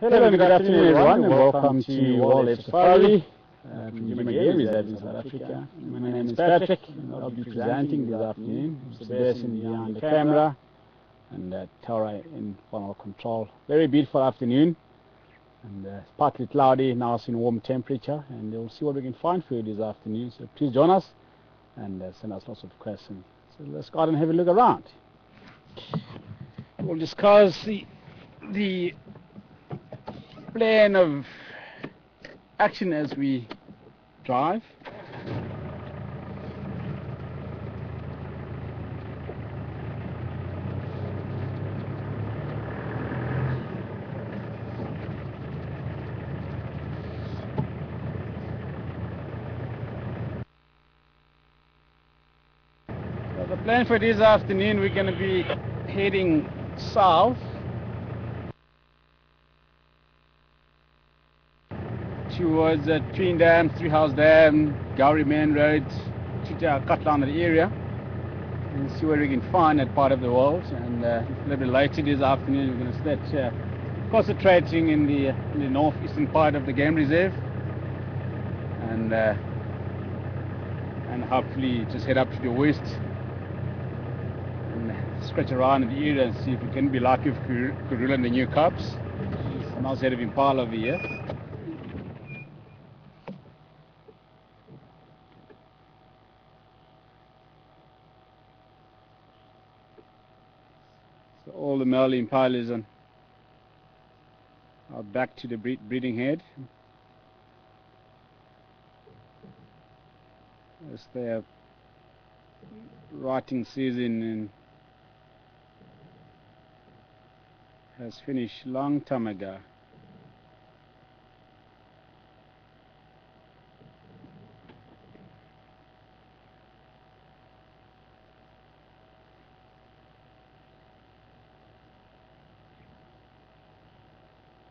Hello and good afternoon everyone, and welcome to World Ape Safari from Jima Game Reserve in South Africa. My name is Patrick, and I'll be presenting this afternoon. Mr. Besson behind the camera, and Tara in final control. Very beautiful afternoon, and it's partly cloudy, now it's in warm temperature, and we'll see what we can find for you this afternoon. So please join us and send us lots of questions. So let's go out and have a look around. We'll discuss the plan of action as we drive. So the plan for this afternoon, we're going to be heading south towards Twin Dam, Three House Dam, Gowrie Main Road, Katlan area, and see what we can find that part of the world. And a little bit later this afternoon, we're going to start concentrating in the northeastern part of the game reserve, and hopefully just head up to the west and scratch around in the area and see if we can be lucky with Kurula and the new cubs. There's a nice head of impala over here. So all the male impalas are back to the breeding head as their rotting season has finished long time ago.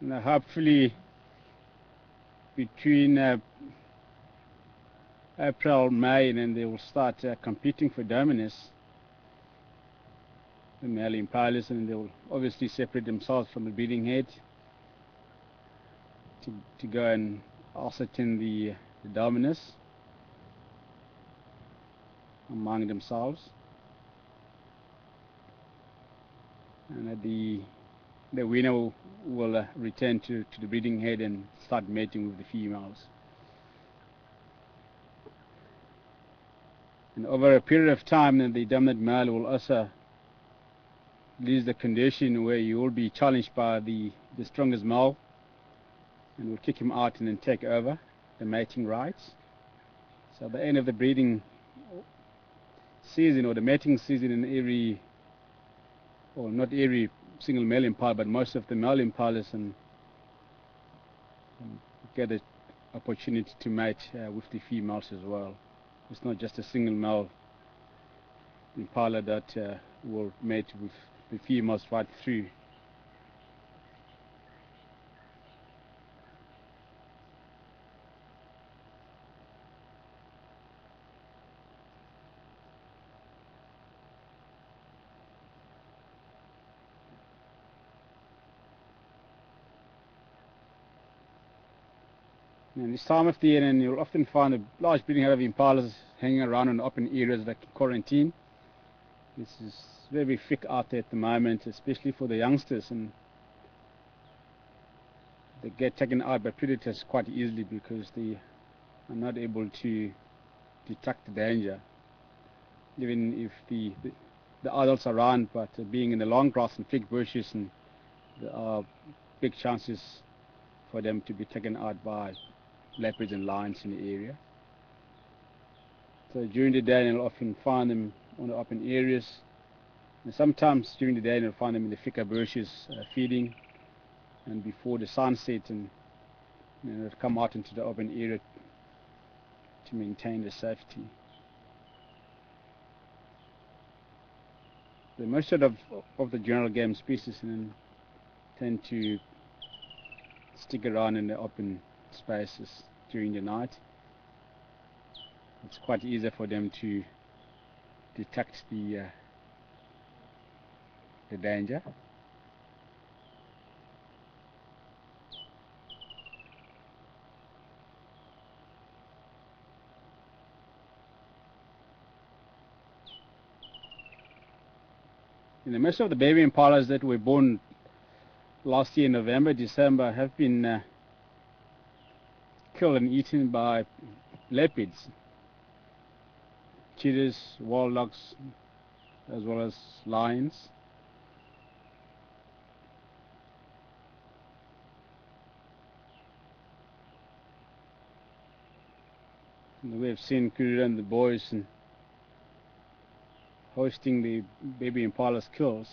Now hopefully between April, May, and then they will start competing for dominance, the male impalas, and they will obviously separate themselves from the breeding head to go and ascertain the dominance among themselves, and the winner will return to the breeding head and start mating with the females. And over a period of time, then the dominant male will also lose the condition where he will be challenged by the strongest male and will kick him out and then take over the mating rights. So at the end of the breeding season, or the mating season, in every, or not every single male impala, but most of the male impalas and get the opportunity to mate with the females as well. It's not just a single male impala that will mate with the females right through. And this time of the year, and you'll often find a large breeding herd of impalas hanging around in open areas like quarantine. This is very thick out there at the moment, especially for the youngsters, and they get taken out by predators quite easily because they are not able to detect the danger, even if the adults are around. But being in the long grass and thick bushes, and there are big chances for them to be taken out by leopards and lions in the area. So during the day you'll often find them on the open areas, and sometimes during the day you'll find them in the thicker bushes feeding, and before the sunset, and they'll come out into the open area to maintain the safety. The most of the general game species tend to stick around in the open spaces during the night. It's quite easy for them to detect the danger. In the most of the baby impalas that were born last year in November, December have been killed and eaten by leopards, cheetahs, wild dogs, as well as lions. And we have seen Kudu and the boys and hosting the baby impala's kills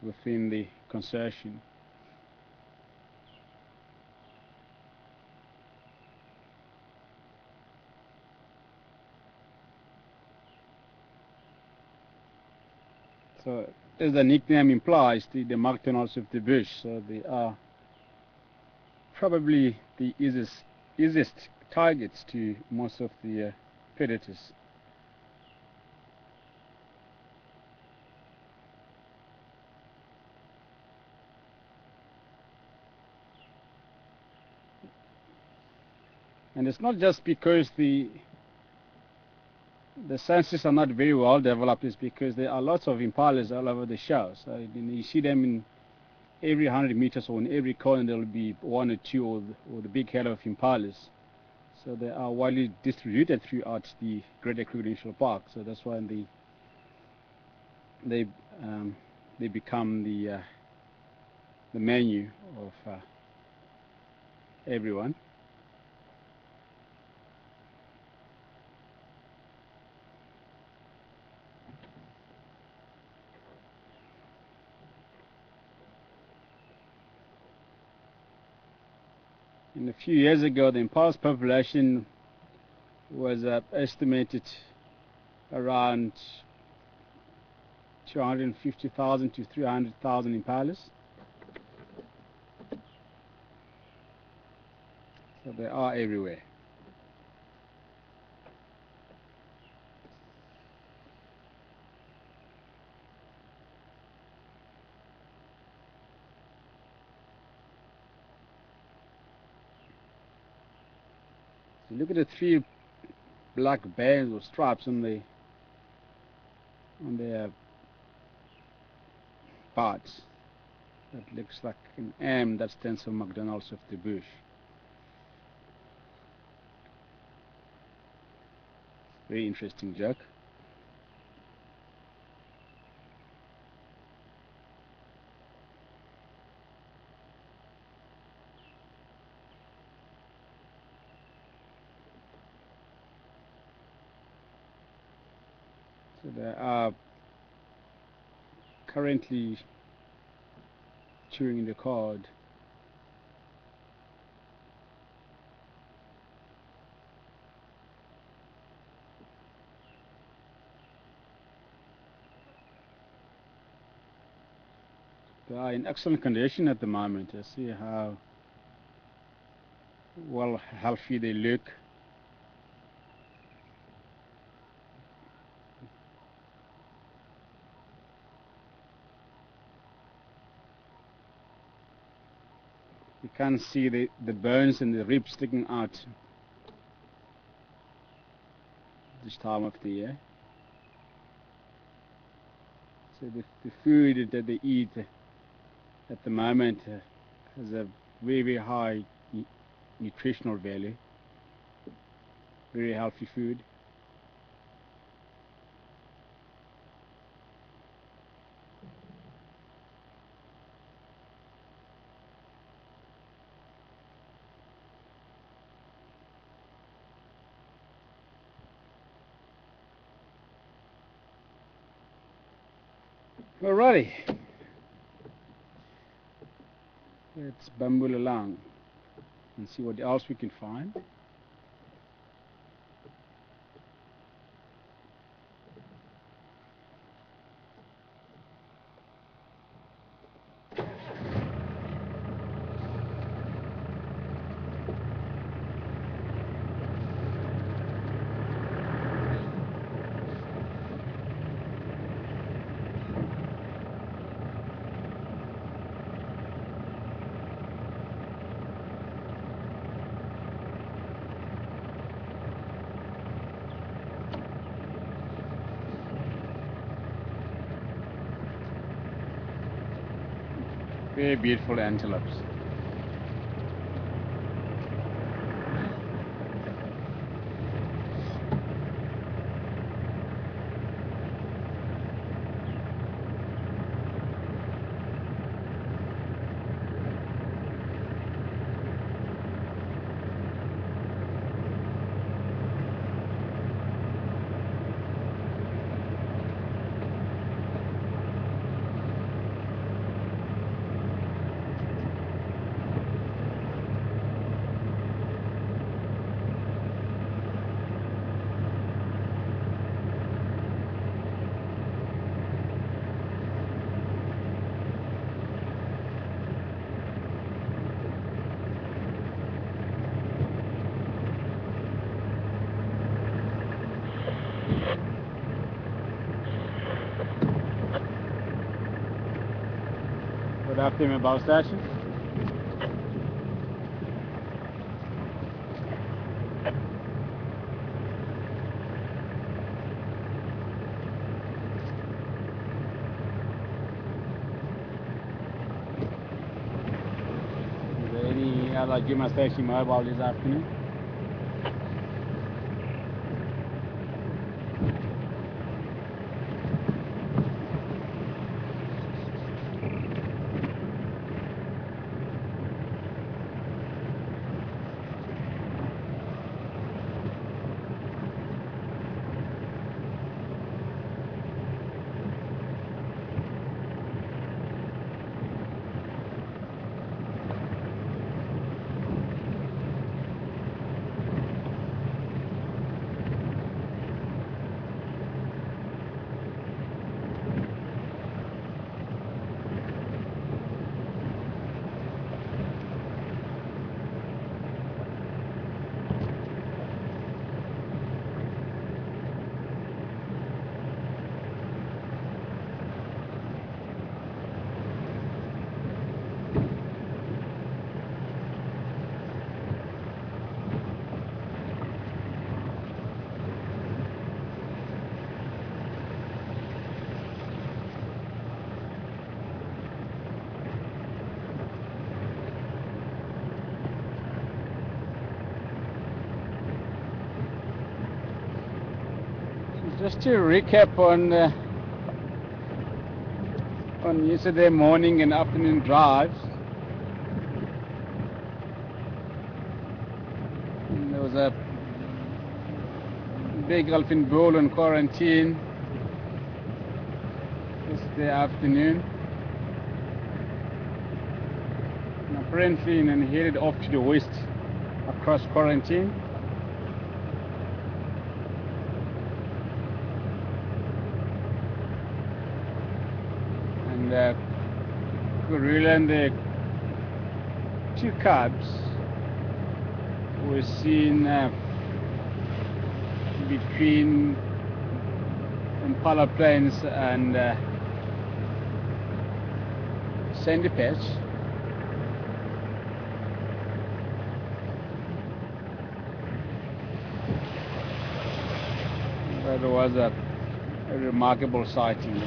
within the consortium. So, as the nickname implies, the McDonald's of the bush, so they are probably the easiest targets to most of the predators. And it's not just because the senses are not very well developed, it's because there are lots of impalas all over the show. So you see them in every 100 meters, or in every corner there will be one or two, or the big herd of impalas. So they are widely distributed throughout the Greater Kruger National Park. So that's why they become the menu of everyone. And a few years ago, the impala's population was estimated around 250,000 to 300,000 impalas. So they are everywhere. So look at the three black bands or stripes on their parts. That looks like an M, that stands for McDonald's of the bush. Very interesting joke. So they are currently chewing the cud. They are in excellent condition at the moment. I see how well healthy they look. You can't see the bones and the ribs sticking out this time of the year. So the food that they eat at the moment has a very high nutritional value, very healthy food. Alrighty, let's bumble along and see what else we can find. Very beautiful antelopes. Good afternoon, about station. Is there any other demonstration mobile this afternoon? Just to recap on yesterday morning and afternoon drives, there was a big elephant bull in quarantine yesterday afternoon, and apparently and headed off to the west across quarantine. And gorilla and the two cubs were seen between impala plains and sandy patch. That was a remarkable sighting.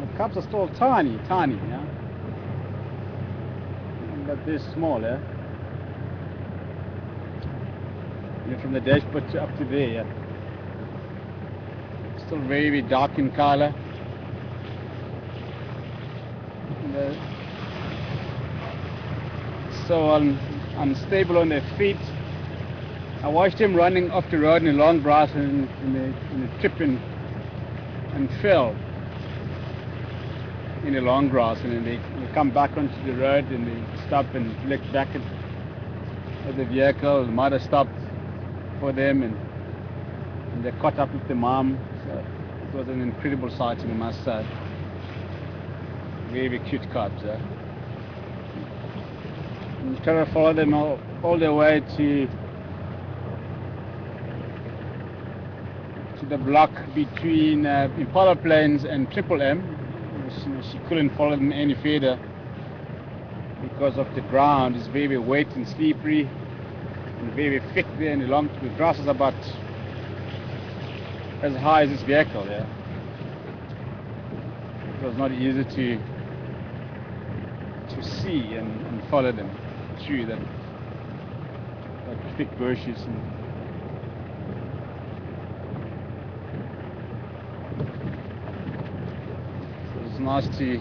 The cubs are still tiny, yeah, but they're small, yeah. From the dashboard up to there, yeah. Still very dark in color. And, so unstable on their feet. I watched him running off the road in the long grass and he tripped and fell in the long grass, and then they come back onto the road and they stop and look back at the vehicle. The mother stopped for them and they caught up with the mom. So it was an incredible sighting, I must say. Very cute cubs. And try to follow them all the way to the block between Impala Plains and Triple M. She couldn't follow them any further because of the ground is very wet and slippery and very thick there, and the grass is about as high as this vehicle, yeah. it was not easy to see and follow them through that thick bushes. So it's nice to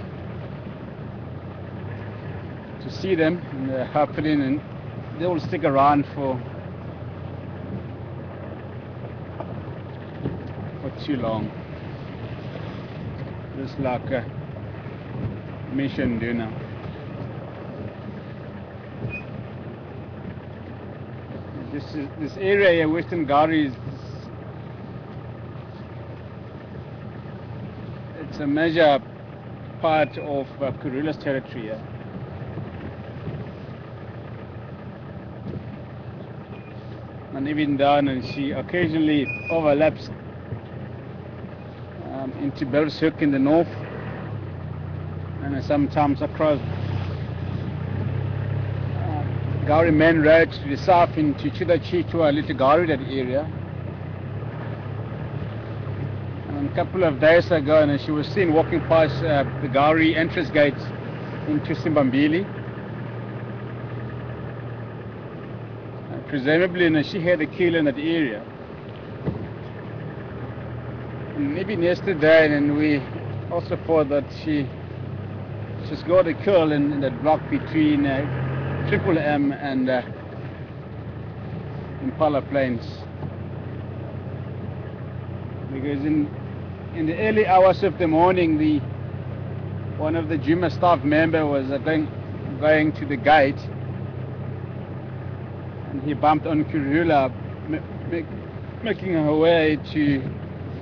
see them and they're happening, and they will stick around for too long. Just like a mission dinner. This area here, Western Gari, it's a major part of Karula's territory here. And even down, and she occasionally overlaps into Belshoek in the north, and sometimes across Gari Main Road to the south into Chidachi to Little Gari, that area. And a couple of days ago, and she was seen walking past the Gari entrance gate into Simbambili. Presumably, and she had a kill in that area. And maybe yesterday, and we also thought that she's got a kill in that block between Triple M and Impala Plains. Because in the early hours of the morning, one of the Juma staff member was going to the gate, and he bumped on Karula, making her way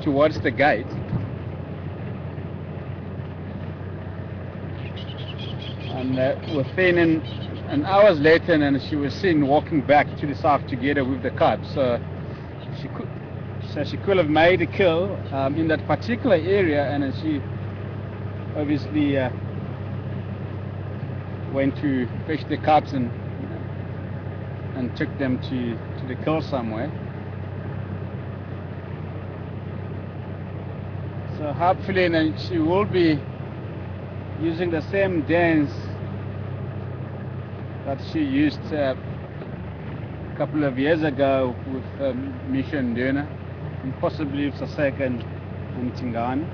towards the gate. And within an hours later, and she was seen walking back to the south together with the cubs. So she could have made a kill in that particular area, and she obviously went to fetch the cubs and took them to the kill somewhere. So hopefully she will be using the same dance that she used a couple of years ago with Misha and Duna, and possibly with Saseka and Tingana.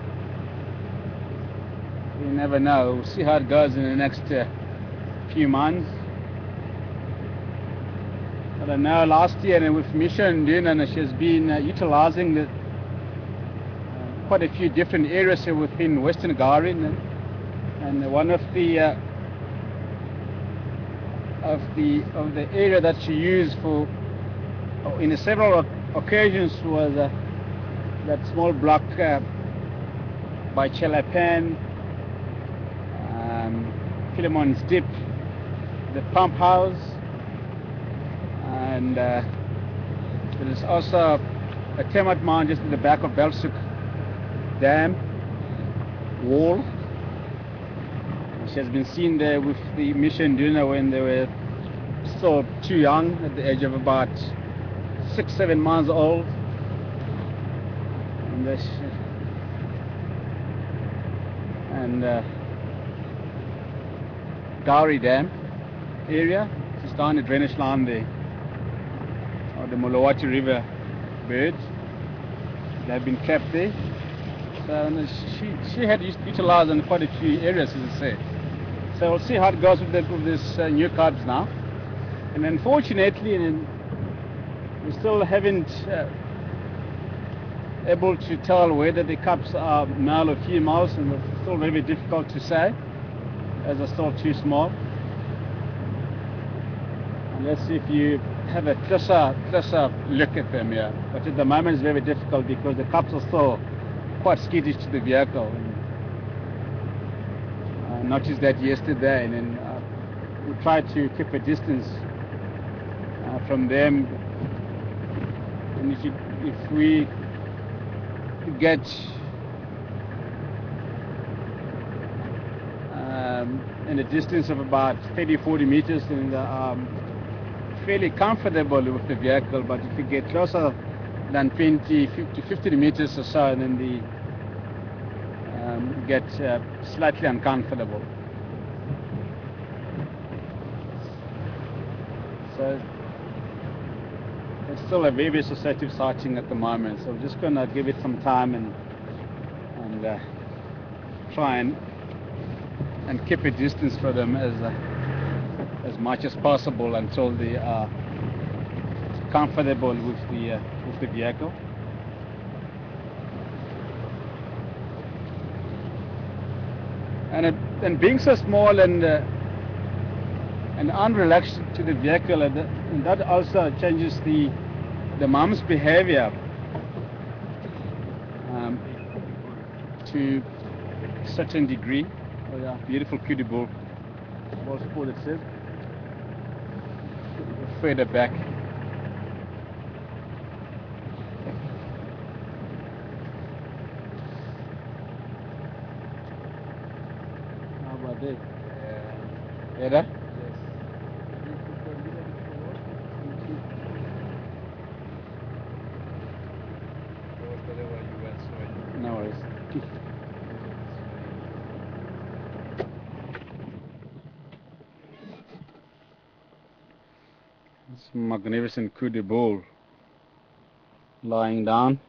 You never know. We'll see how it goes in the next few months. I don't know, last year and with Misha and Duna, she has been utilizing quite a few different areas here within Western Gari, and one of the area that she used for in several occasions was that small block by Chelapan, Philemon's Dip, the pump house, and there is also a termite mound just in the back of Belshoek Dam wall. She has been seen there with the Misha and Duna when they were still too young, at the age of about 6-7 months old. And Gari Dam area, just down the drainage line there, or the Mulawati River birds. They have been kept there. So she had utilized in quite a few areas, as I said. So we'll see how it goes with this new cubs now. And unfortunately, we still haven't able to tell whether the cubs are male or females, and it's still very difficult to say, as they're still too small. Unless if you have a closer look at them here. But at the moment it's very difficult because the cubs are still quite skittish to the vehicle. And I noticed that yesterday, and then we tried to keep a distance from them. And if we get in a distance of about 30-40 meters, then fairly comfortable with the vehicle. But if you get closer than 20 to 50 meters or so, then get slightly uncomfortable. So it's still a very associative sighting at the moment, so we're just going to give it some time and try and keep a distance for them as much as possible until they are comfortable with the vehicle. And being so small and unrelaxed to the vehicle, and that also changes the mom's behavior to a certain degree. Oh yeah, beautiful kudu bull. Well spotted, sis. Further back. How about this? Yeah. Better? No worries. It's magnificent kudu bull lying down.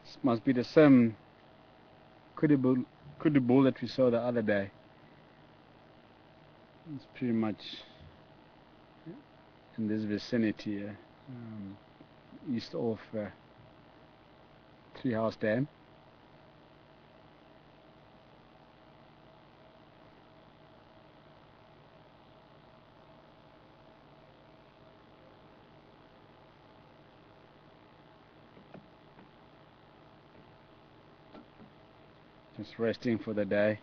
This must be the same kudu bull that we saw the other day. It's pretty much in this vicinity, east of Treehouse Dam. Just resting for the day.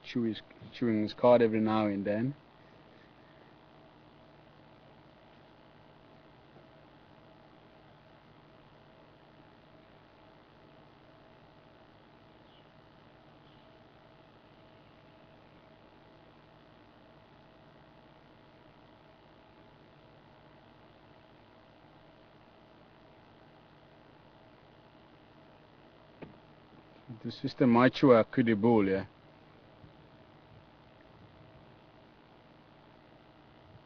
Chewing his cud every now and then. This is the mature kudu bull, yeah.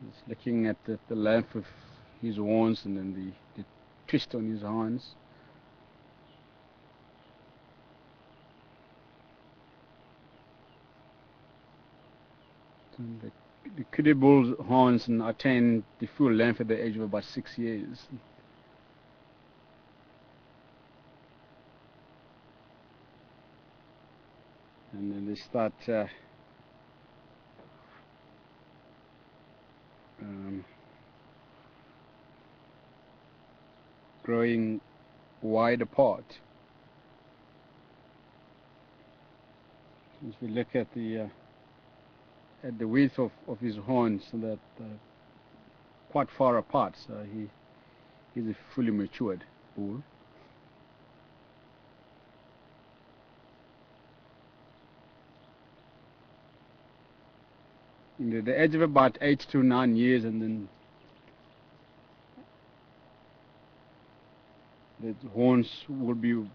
Just looking at the length of his horns and then the twist on his horns. And the kudu bull's horns attain the full length at the age of about 6 years. And then they start growing wide apart. As we look at the width of his horns, so that quite far apart, so he's a fully matured bull. In the age of about 8 to 9 years, and then the horns will be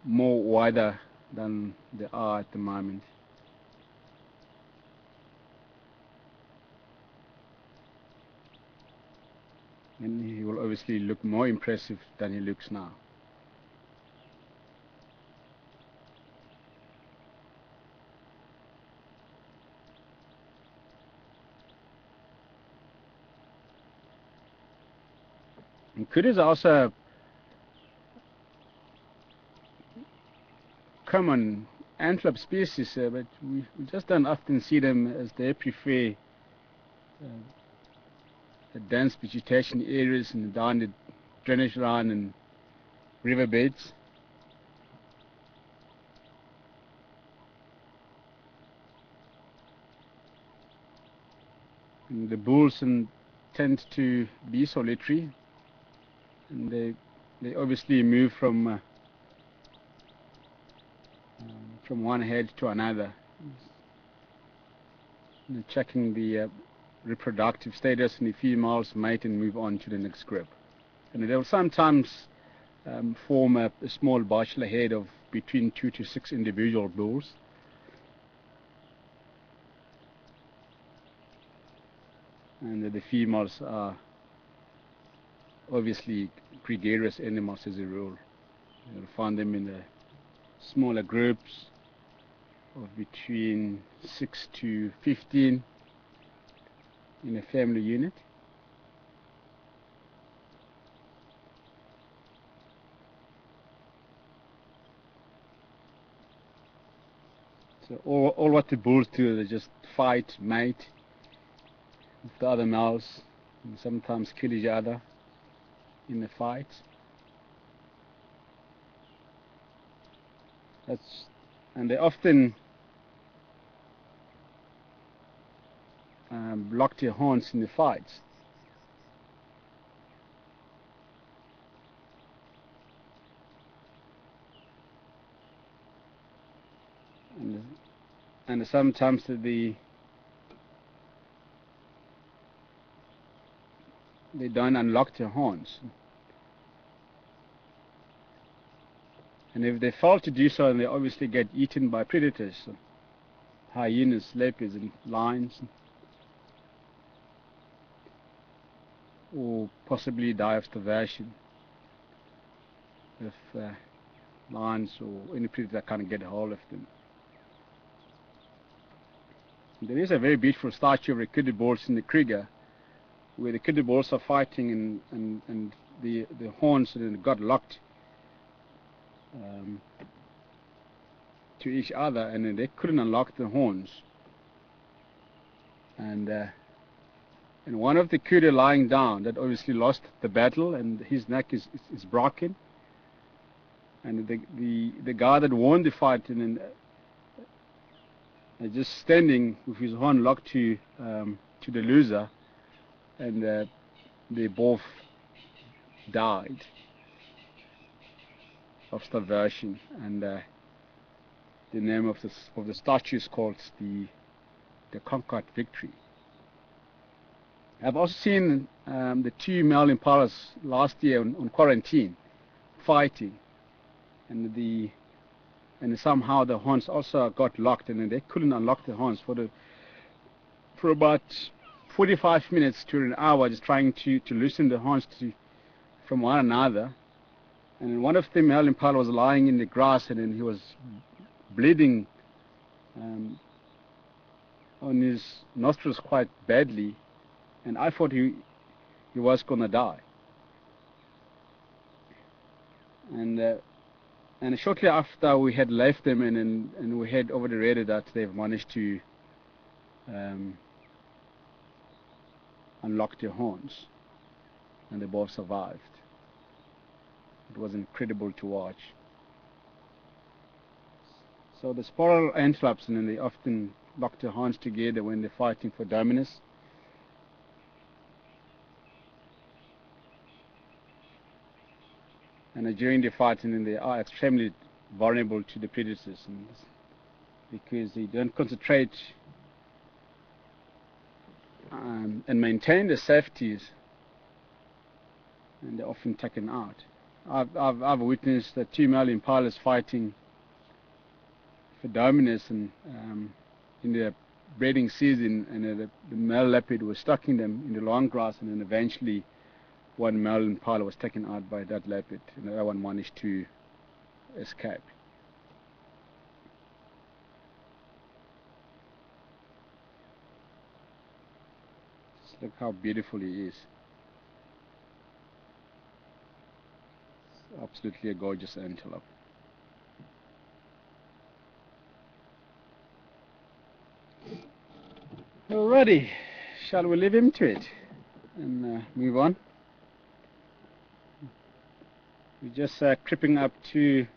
more wider than they are at the moment. And he will obviously look more impressive than he looks now. And kudus are also common antelope species, but we just don't often see them, as they prefer the dense vegetation areas and down the drainage line and riverbeds. And the bulls tend to be solitary. and they obviously move from one head to another, checking the reproductive status, and the females mate and move on to the next group. And they will sometimes form a small bachelor head of between 2 to 6 individual bulls. And the females are obviously gregarious animals as a rule. You'll find them in the smaller groups of between 6 to 15 in a family unit. So all what the bulls do, they just fight, mate with the other males, and sometimes kill each other in the fights. And they often lock their horns in the fights. And sometimes they don't unlock their horns. And if they fail to do so, they obviously get eaten by predators, so hyenas, leopards, and lions, or possibly die of starvation if lions or any predator can't get a hold of them. There is a very beautiful statue of the kudu bulls in the Kruger, where the kudu bulls are fighting, and the horns got locked to each other, and then they couldn't unlock the horns. And one of the kudu lying down, that obviously lost the battle, and his neck is broken. And the guy that won the fight, and just standing with his horn locked to the loser, and they both died of starvation. And the name of the statue is called the Conquered Victory. I've also seen the 2 male impalas last year on quarantine fighting, and somehow the horns also got locked, and they couldn't unlock the horns for about 45 minutes to an hour, just trying to loosen the horns from one another. And one of the male impala was lying in the grass, and then he was bleeding on his nostrils quite badly, and I thought he was gonna die. And shortly after we had left them, and we heard over the radio that they've managed to unlock their horns, and they both survived. It was incredible to watch. So the sporal antelopes, and they often lock their horns together when they're fighting for dominance. And during the fighting, they are extremely vulnerable to the predators, because they don't concentrate and maintain the safeties, and they're often taken out. I've witnessed the 2 male impalas fighting for dominance, and in the breeding season, and the male leopard was stalking them in the long grass, and then eventually one male impala was taken out by that leopard, and the other one managed to escape. Just look how beautiful he is. It's absolutely a gorgeous antelope. Alrighty, shall we leave him to it and move on? We're just creeping up to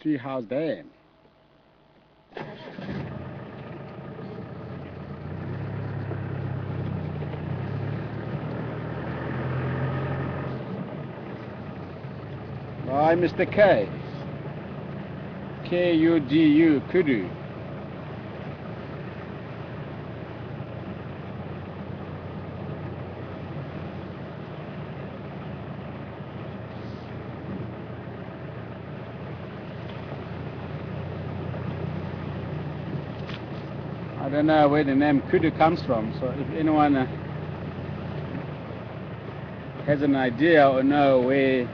Treehouse Dam. Hi, Mr. K. K-U-D-U, kudu. I don't know where the name kudu comes from, so if anyone has an idea or know where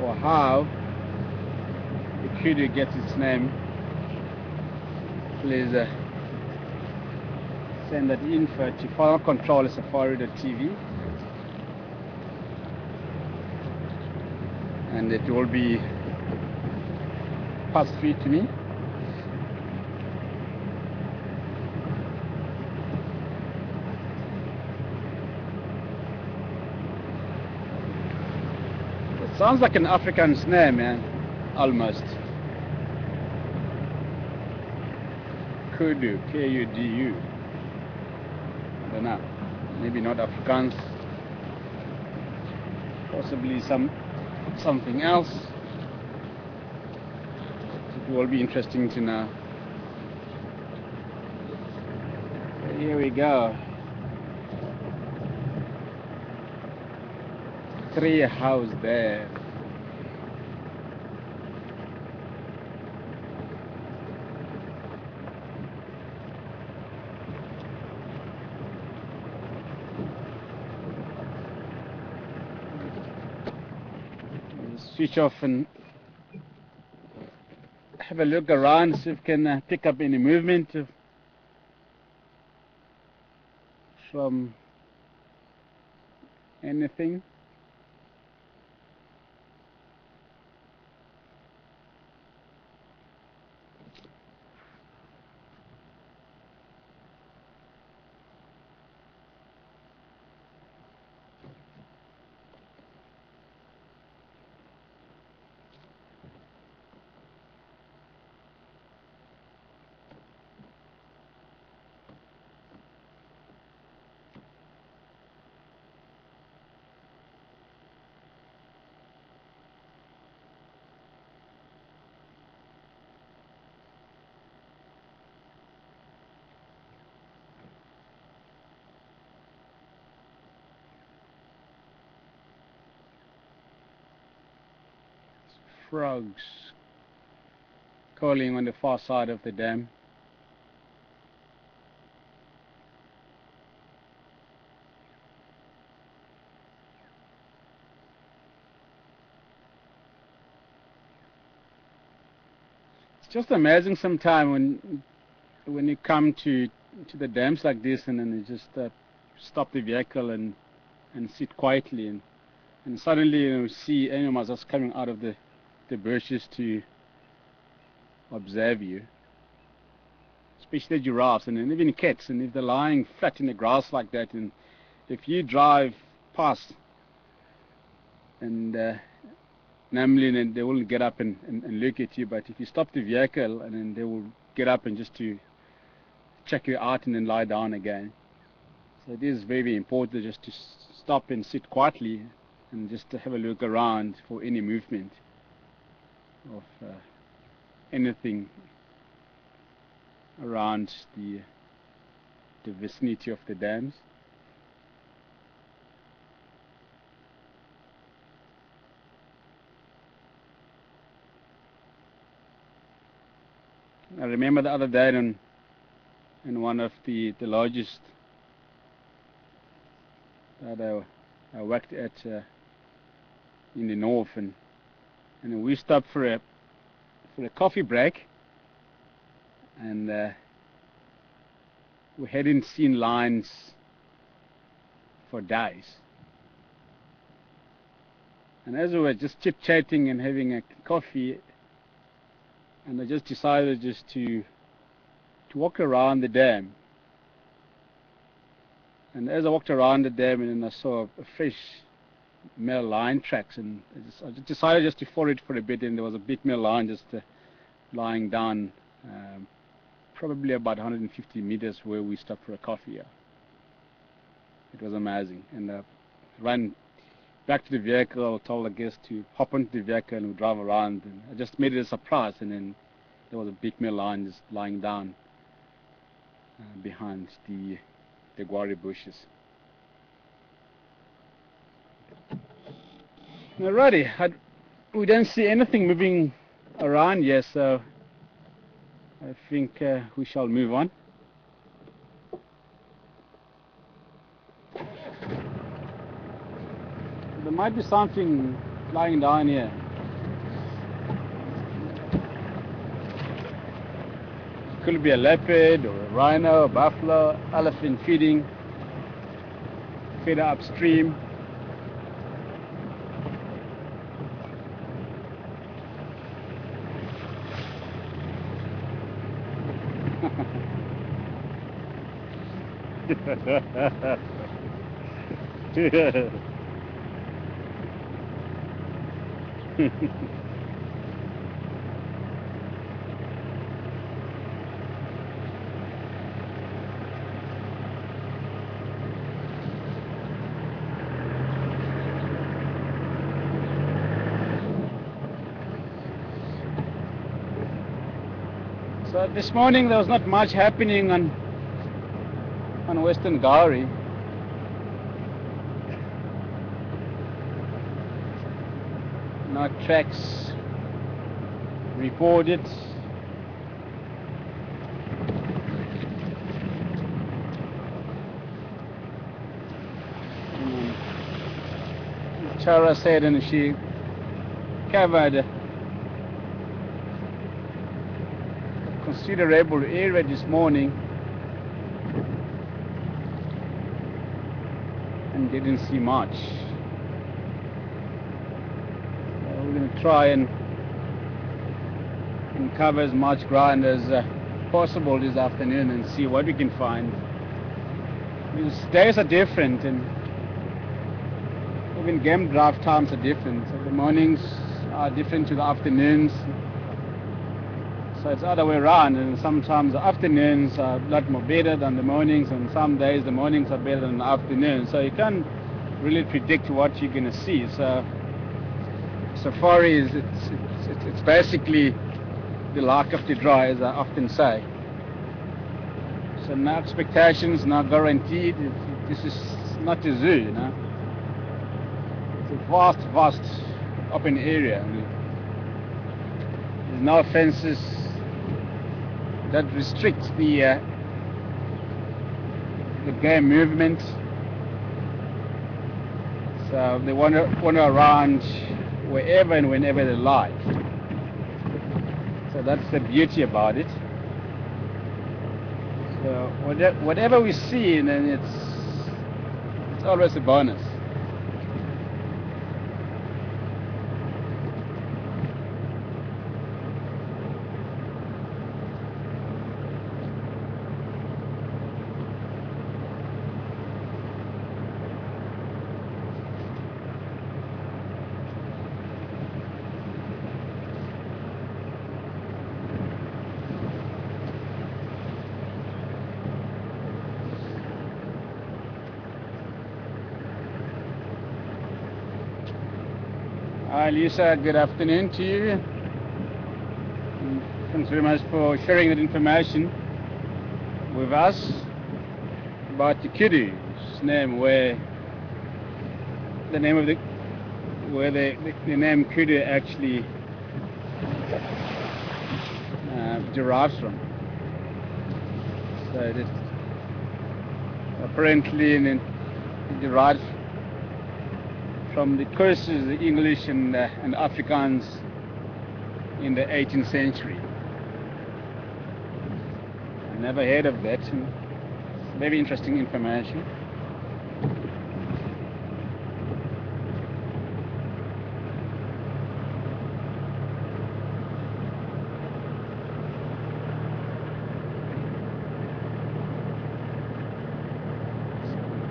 or how the kudu gets its name, please send that info to FileControl@safari.tv, and it will be passed through to me. It sounds like an Afrikaans name, man, almost. Kudu, K-U-D-U. I don't know, maybe not Afrikaans, possibly something else. It will be interesting to know. Here we go. Tree house there. Switch off and have a look around, see if we can pick up any movement from anything. Frogs calling on the far side of the dam. It's just amazing sometimes when you come to the dams like this, and then you just stop the vehicle and sit quietly, and suddenly you see animals just coming out of the bushes to observe you, especially giraffes and even cats. And if they're lying flat in the grass like that, and if you drive past, and normally then they will get up and look at you, but if you stop the vehicle, and then they will get up and just to check you out and then lie down again. So it is very, very important just to stop and sit quietly and just to have a look around for any movement of anything around the vicinity of the dams. I remember the other day in one of the largest that I worked at in the north, and we stopped for a coffee break, and we hadn't seen lions for days. And as we were just chit-chatting and having a coffee, and I just decided just to walk around the dam. And as I walked around the dam, and then I saw a fresh male lion tracks, and I just decided just to forage for a bit, and there was a big male lion just lying down, probably about 150 meters where we stopped for a coffee. It was amazing, and I ran back to the vehicle. I told the guest to hop into the vehicle and we drive around. And I just made it a surprise, and then there was a big male lion just lying down behind the guarri bushes. Alrighty, we don't see anything moving around yet, so I think we shall move on. There might be something lying down here. Could be a leopard or a rhino, a buffalo, elephant feeding further upstream. So this morning there was not much happening on Western Gowrie. No tracks reported. Chara said, and she covered a considerable area this morning and didn't see much. We're going to try and cover as much ground as possible this afternoon and see what we can find. Because days are different, and even game drive times are different. So the mornings are different to the afternoons. So it's the other way around, and sometimes the afternoons are a lot more better than the mornings, and some days the mornings are better than the afternoons. So you can't really predict what you're going to see. So safari is it's basically the luck of the draw, as I often say. So no expectations, no guaranteed. This is not a zoo, you know. It's a vast open area. There's no fences that restrict the game movement. So they wander around wherever and whenever they like. So that's the beauty about it. So whatever we see, then it's always a bonus. Hi Lisa, good afternoon to you. Thanks very much for sharing that information with us about the kudu's name, where the name kudu actually derives from. So it apparently it derives from the curses, the English and Afrikaans in the 18th century. I never heard of that. Very interesting information.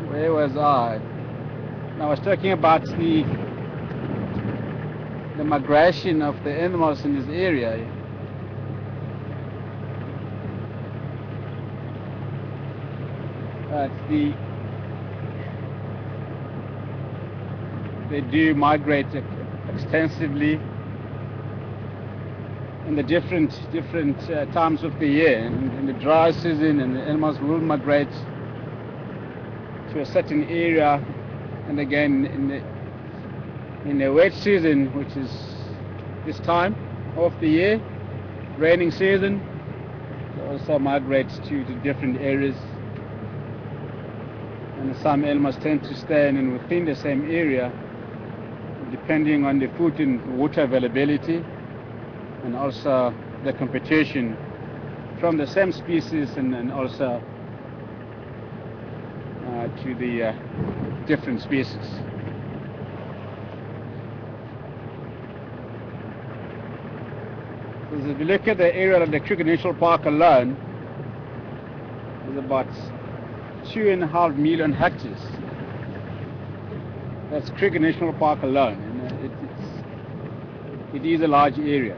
Where was I? I was talking about the migration of the animals in this area. The they do migrate extensively in the different times of the year. In the dry season, and the animals will migrate to a certain area, and again in the wet season, which is this time of the year, raining season, they also migrate to the different areas. And some animals tend to stay within the same area, depending on the food and water availability, and also the competition from the same species, and also to the different species. So if you look at the area of the Kruger National Park alone, there's about 2.5 million hectares. That's Kruger National Park alone, and it is a large area.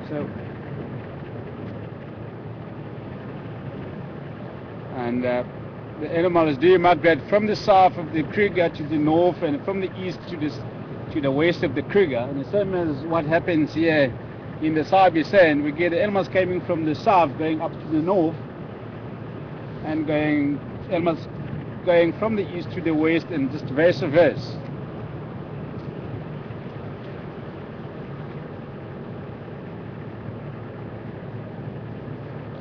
So, and the animals do migrate from the south of the Kruger to the north, and from the east to the west of the Kruger. And the same as what happens here in the Sabi-Sand, we get the animals coming from the south going up to the north, and animals going from the east to the west, and just vice versa.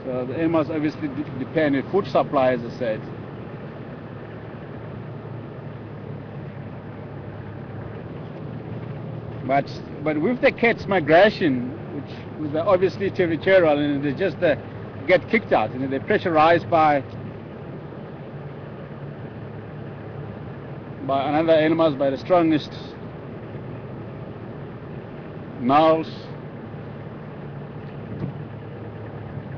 So the animals obviously depend on food supply, as I said. But with the cats' migration, which is obviously territorial, and they just get kicked out, and they're pressurized by another animals, by the strongest males.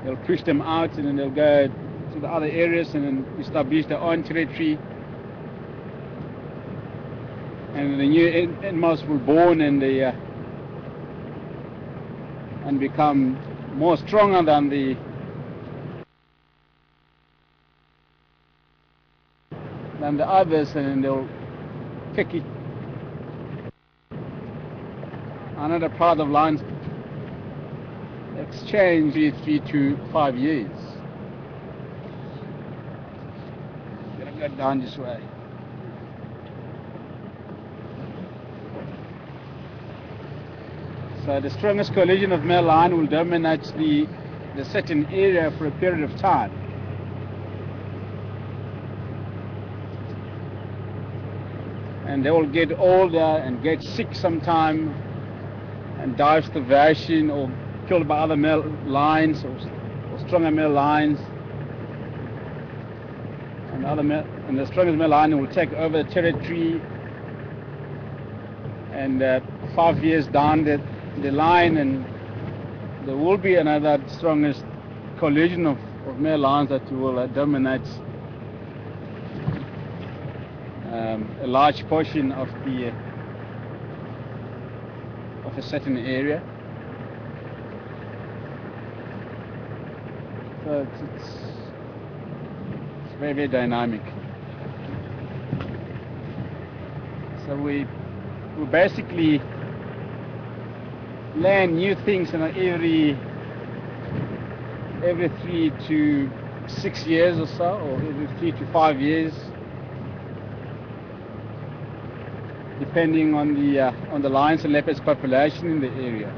They'll push them out, and then they'll go to the other areas and then establish their own territory. And the new animals will born, and they and become more stronger than the others, and they'll pick it. Another part of lines exchange 3 to 5 years. Gonna go down this way. So the strongest collision of male lion will dominate the certain area for a period of time. And they will get older and get sick sometime, and die of starvation or killed by other male lions or stronger male lions. And the strongest male lion will take over the territory, and 5 years down the line, and there will be another strongest collision of male lions that will dominate a large portion of a certain area. So it's very, very dynamic. So we basically learn new things every 3 to 6 years or so, or every 3 to 5 years, depending on the lions and leopards population in the area.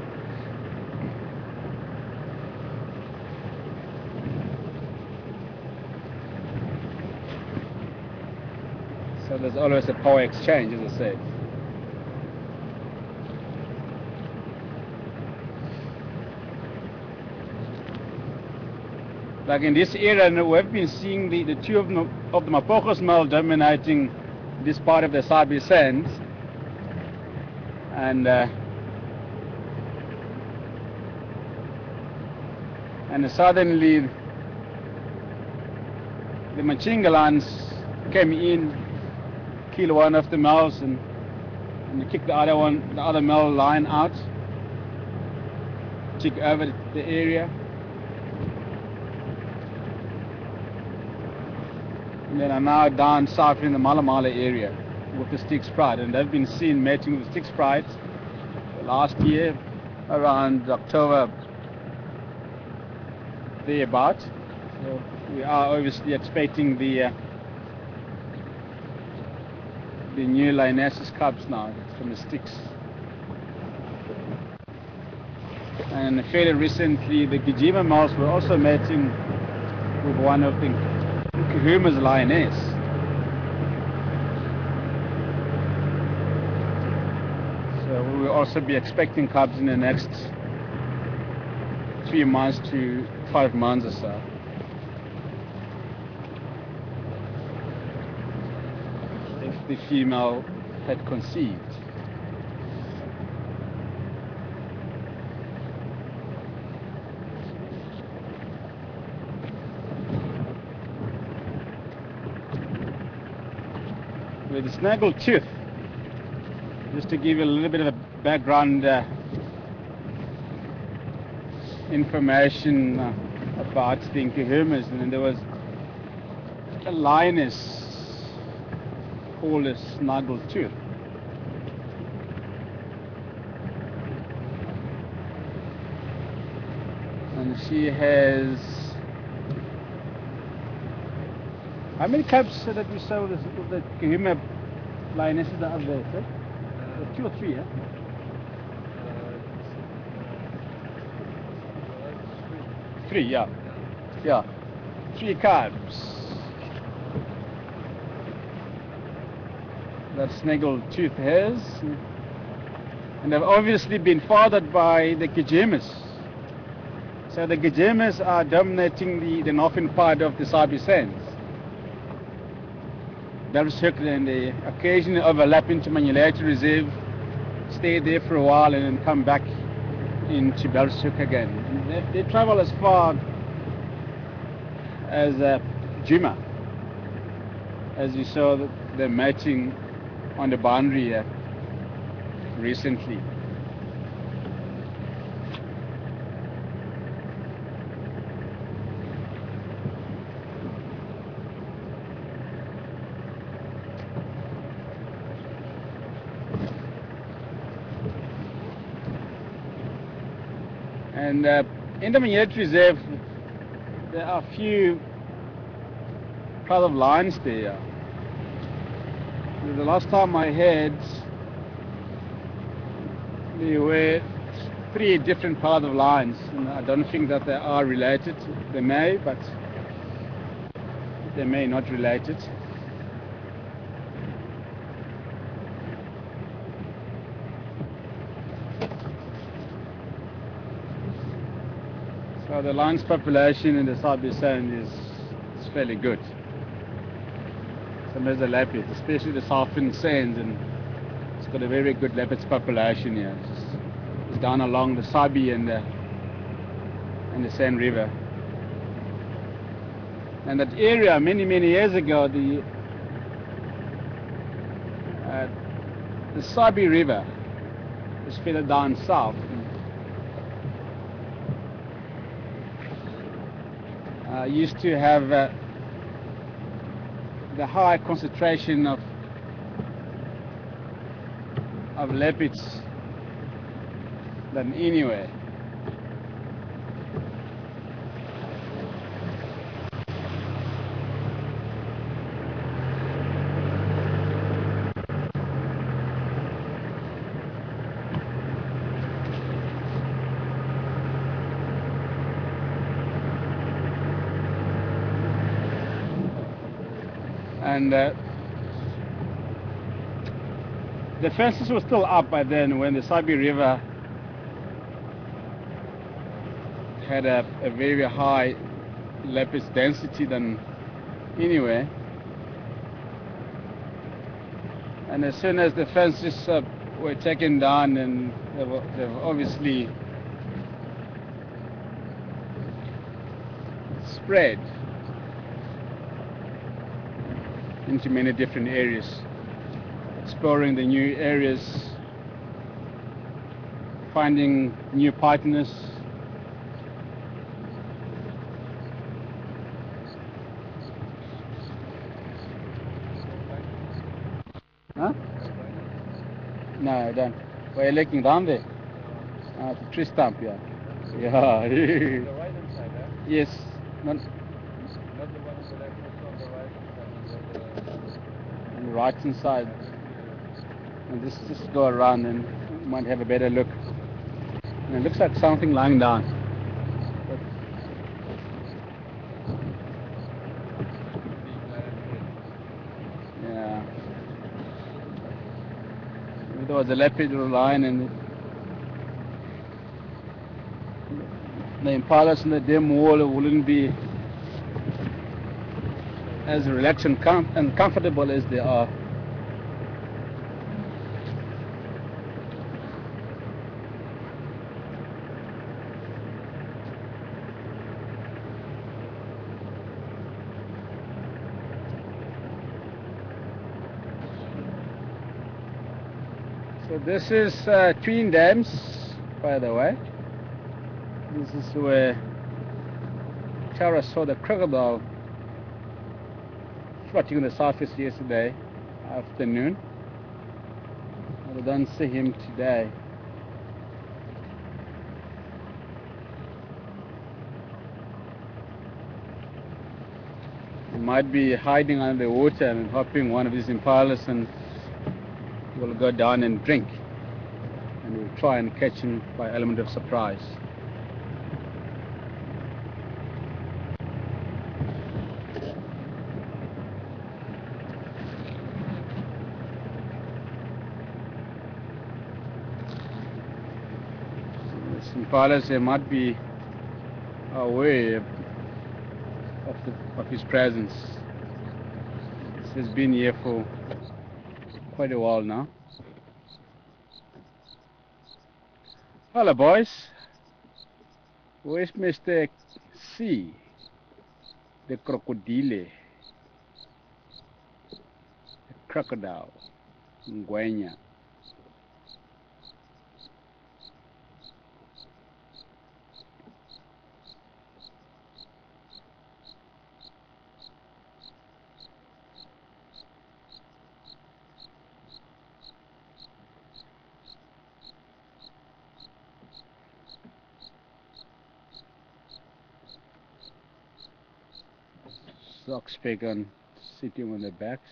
So there's always a power exchange, as I said. Like in this area, we've been seeing the two of the Mapogos male dominating this part of the Sabi-Sands, and suddenly the Machinga lions came in, killed one of the males, and kicked the other male lion out, took over the area. and then are now down south in the Malamala area with the stick sprite, and they've been seen mating with stick sprites last year around October thereabout. So we are obviously expecting the new lionesses cubs now from the sticks. And fairly recently the Gijima males were also mating with one of the Kahuma's lioness. So we will also be expecting cubs in the next 3 months to 5 months or so. If the female had conceived. With the snaggle tooth, just to give you a little bit of a background information about the Kahumas, and there was a lioness called a snaggle tooth. And she has, how many cubs that we saw with the Kahuma lionesses that are there, sir? 2 or 3, yeah? 3, yeah. Yeah. 3 cubs that snaggle tooth has. And they've obviously been fathered by the Kajimas. So the Kajimas are dominating the northern part of the Sabi Sands. Belgisk, and they occasionally overlap into Manulati Reserve, stay there for a while and then come back into Belgisk again. And they travel as far as Juma, as you saw the mating on the boundary recently. And in the Manulati Reserve, there are a few kind of lines there. The last time I had, there were 3 different parts of lines, and I don't think that they are related. They may, but they may not related. So the lion's population in the Sabi Sand is fairly good. So there's the leopards, especially the southern sands, and it's got a very good leopards population here. It's down along the Sabi and the Sand River. And that area many years ago, the Sabi River was further down south. Used to have the high concentration of leopards than anywhere. And the fences were still up by then when the Sabi River had a very high leopards density than anywhere. And as soon as the fences were taken down, and they've obviously spread into many different areas, exploring the new areas, finding new partners. No, I don't. Where are you looking down there? It's a tree stump, yeah. Yeah. The right hand side, eh? Yes. Not the one on the left, also on the right hand side, On the right hand side. I can see And just go around and you might have a better look. And it looks like something lying down. But yeah. If there was a leopard or a lion and the impalas in the dim wall wouldn't be as relaxed and comfortable as they are. So this is Twin Dams, by the way. This is where Tara saw the crocodile floating on the surface yesterday afternoon. I don't see him today. He might be hiding under the water and hoping one of these impalas and will go down and drink. And we'll try and catch him by element of surprise. These impalas, they might be aware of his presence. This has been here for quite a while now. Hello boys, where's Mr. C, the crocodile, the crocodile, Ngwenya. Socks on sitting on their backs.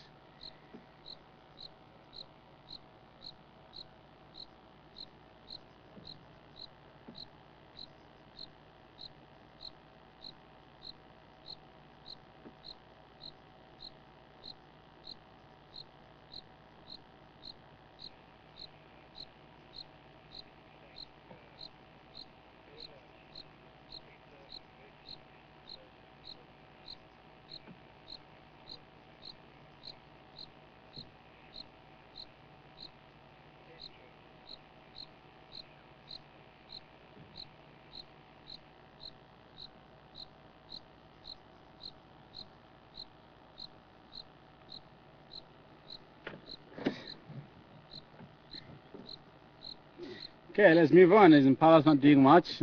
Okay, let's move on. His impala's not doing much.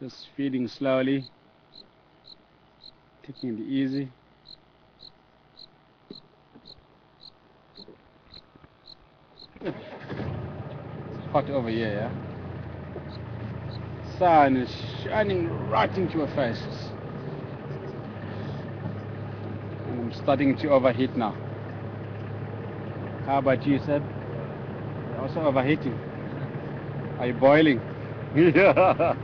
Just feeding slowly. Taking it easy. It's hot over here, yeah? Sun is shining right into your faces. And I'm starting to overheat now. How about you, Seb? You're also overheating. Are you boiling? Yeah.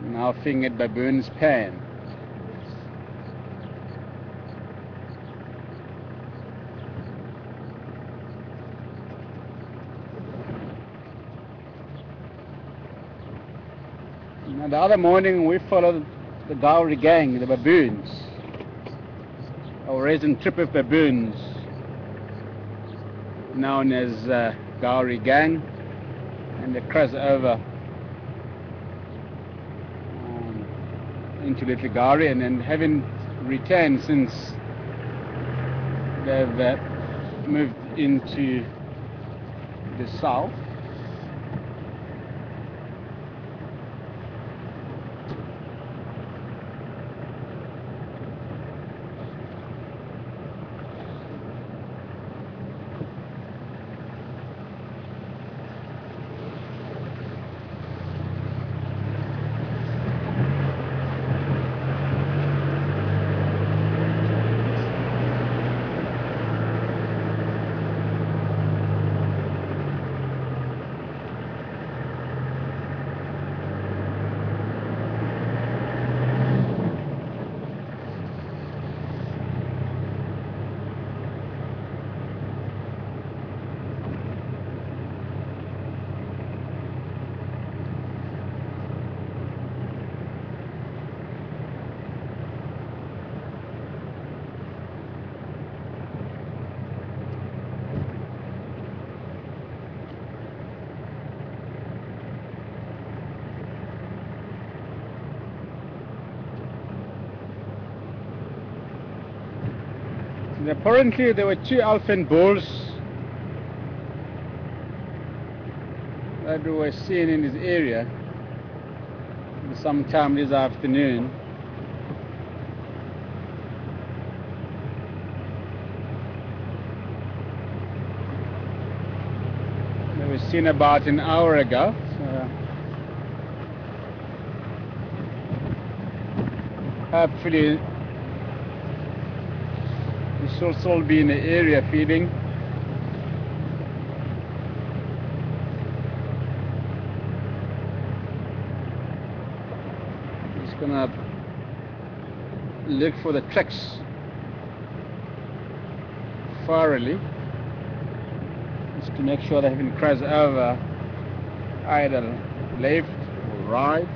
Now fingered baboon's pan. Now the other morning we followed the Gowrie gang, the baboons. Our recent trip of baboons, known as Gowrie gang. and they cross over into Little Gari, and then having returned since they've moved into the south. And apparently there were 2 elephant bulls that we were seen in this area sometime this afternoon. They were seen about an hour ago. So hopefully we should still be in the area feeding. Just gonna look for the tracks thoroughly, just to make sure they haven't crossed over either left or right.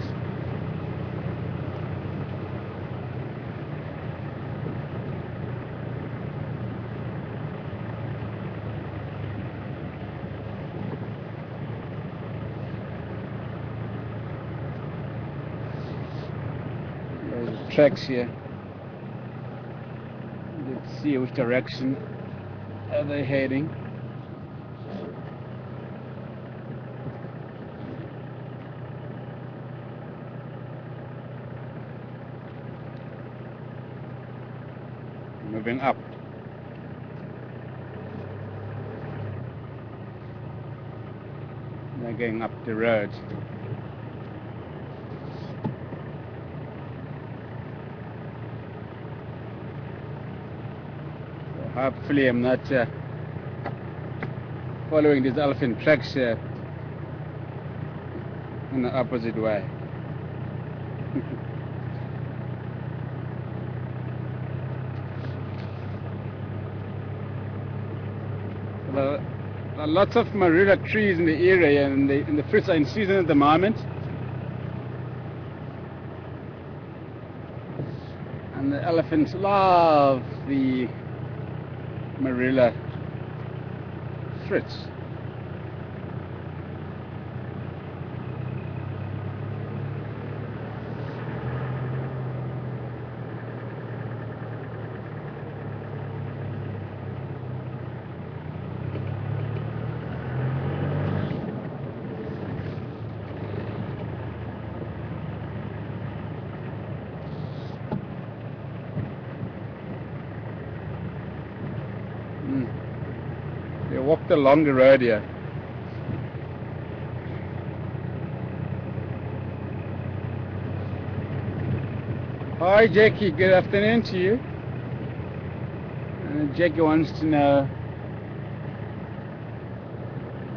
Tracks here. Let's see which direction are they heading. Moving up. They're going up the road. Hopefully I'm not following these elephant tracks in the opposite way. There are lots of marula trees in the area, and the fruits are in season at the moment. And the elephants love the marula fruits. They walked along the road here. Hi Jackie, good afternoon to you. And Jackie wants to know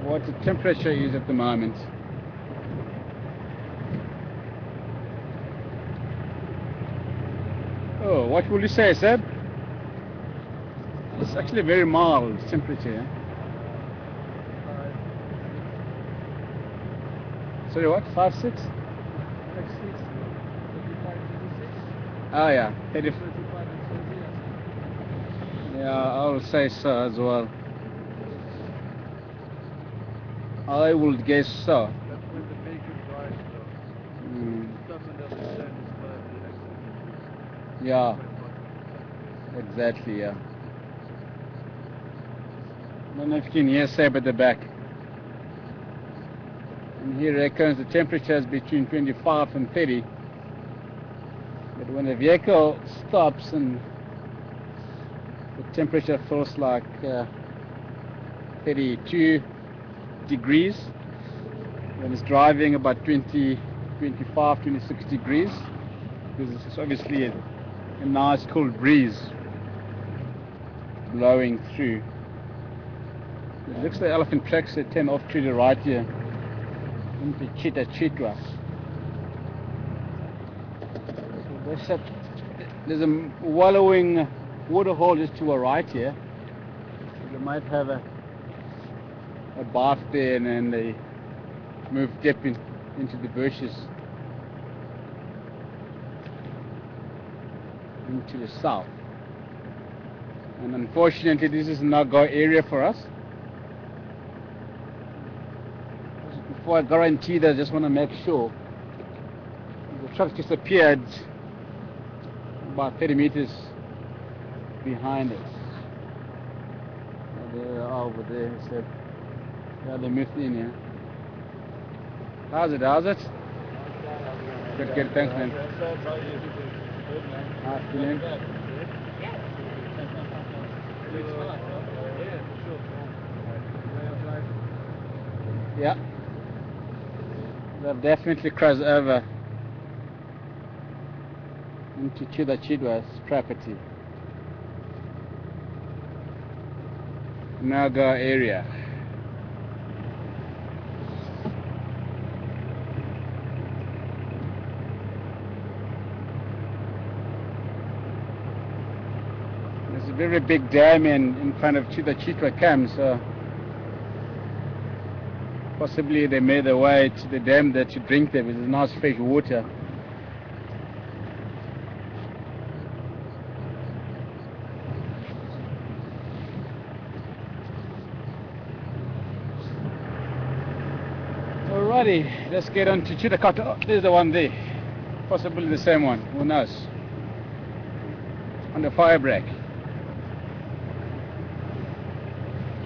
what the temperature is at the moment. Oh, what will you say, Seb? It's actually very mild temperature. Sorry, what? 5, 6? 36, 35, 36. Oh yeah, 35 and 40. yeah, I will say so as well. I would guess so. That's when the vehicle drives though. Mm. It doesn't understand it's gonna be accident. Yeah, When what happens. exactly, yeah. I don't know if you can hear Seb at the back. And he reckons the temperature is between 25 and 30. But when the vehicle stops and the temperature feels like 32 degrees, when it's driving about 20, 25, 26 degrees, because it's obviously a nice cool breeze blowing through. It looks like elephant tracks that turn off to the right here into Chitwa. So there's a wallowing waterhole just to our right here. They might have a bath there, and then they move deep into the bushes into the south. And unfortunately this is a no-go area for us. Before I guarantee that, I just want to make sure. The truck just appeared about 30 meters behind us. They're over there, so yeah, they moved in here. How's it? Good, thanks man. Afternoon. Yeah. They've definitely crossed over into Chidwa's property. Naga area. There's a very big dam in front of Chitwa camp, so possibly they made their way to the dam that you drink there, because there's nice fresh water. Alrighty, let's get on to Chitakata. Oh, there's the one there. Possibly the same one, who knows? On the fire break.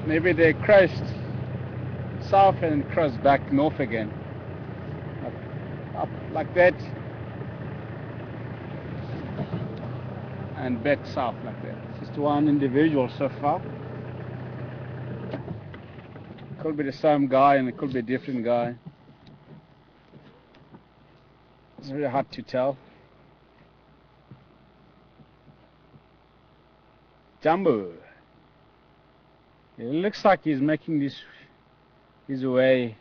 Maybe they crossed south and crossed back north again. Up like that. And back south like that. Just one individual so far. Could be the same guy and it could be a different guy. It's really hard to tell. Jumbo. It looks like he's making his way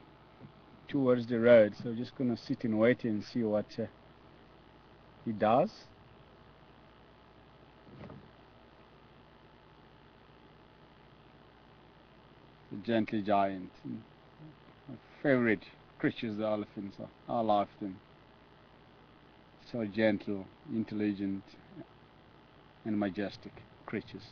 towards the road. So just gonna sit and wait and see what he does. The gentle giant. My favorite creatures, the elephants. I love them. So gentle, intelligent, and majestic creatures.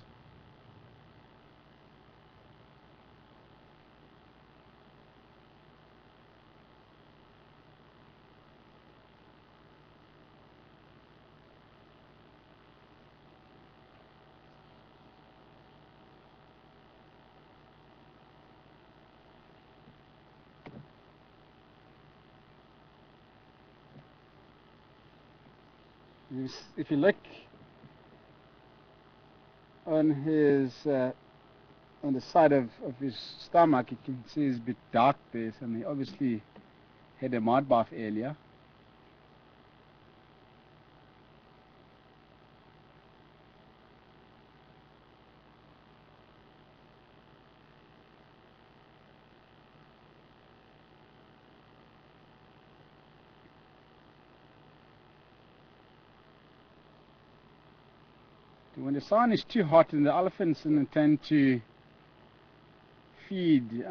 If you look on his on the side of his stomach, you can see it's a bit dark there, and he obviously had a mud bath earlier. When the sun is too hot, and the elephants tend to feed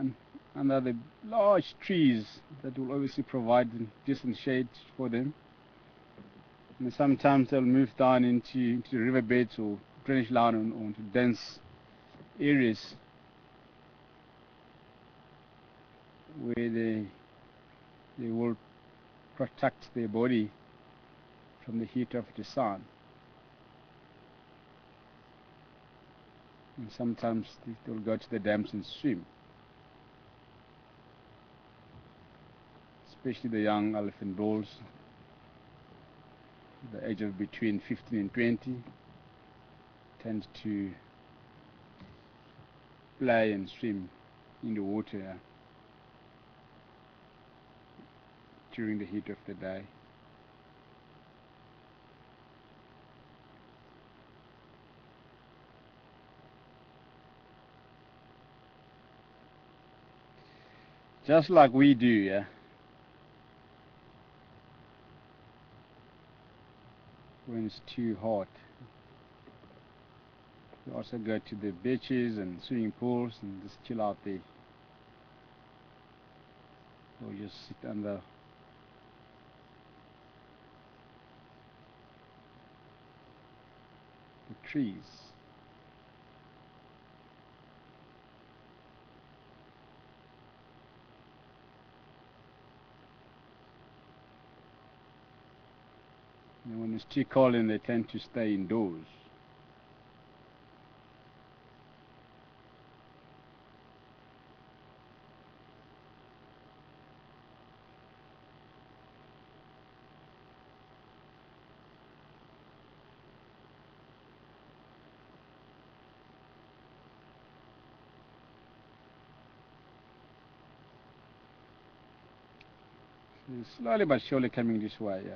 under the large trees that will obviously provide decent shade for them. And sometimes they'll move down into the riverbeds or drainage line or into dense areas where they will protect their body from the heat of the sun. And sometimes they will go to the dams and swim. Especially the young elephant bulls, the age of between 15 and 20, tend to play and swim in the water during the heat of the day. Just like we do, yeah. When it's too hot. We also go to the beaches and swimming pools and just chill out there. Or just sit under the trees. And when it's too cold, and they tend to stay indoors. It's slowly but surely coming this way, yeah.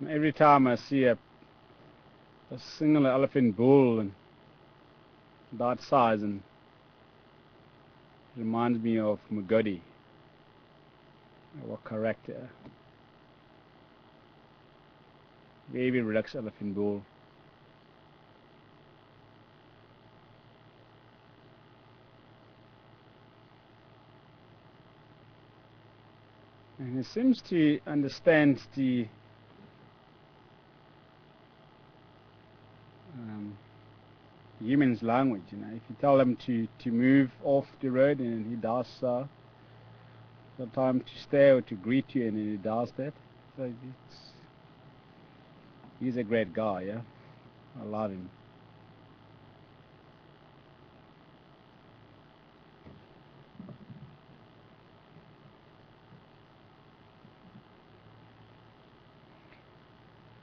Every time I see a single elephant bull and that size, and it reminds me of Mugodi, our character. Very relaxed elephant bull. And he seems to understand the human's language. You know, if you tell him to move off the road, and he does so. Sometimes to stay or to greet you, and he does that. So he's a great guy, yeah. I love him.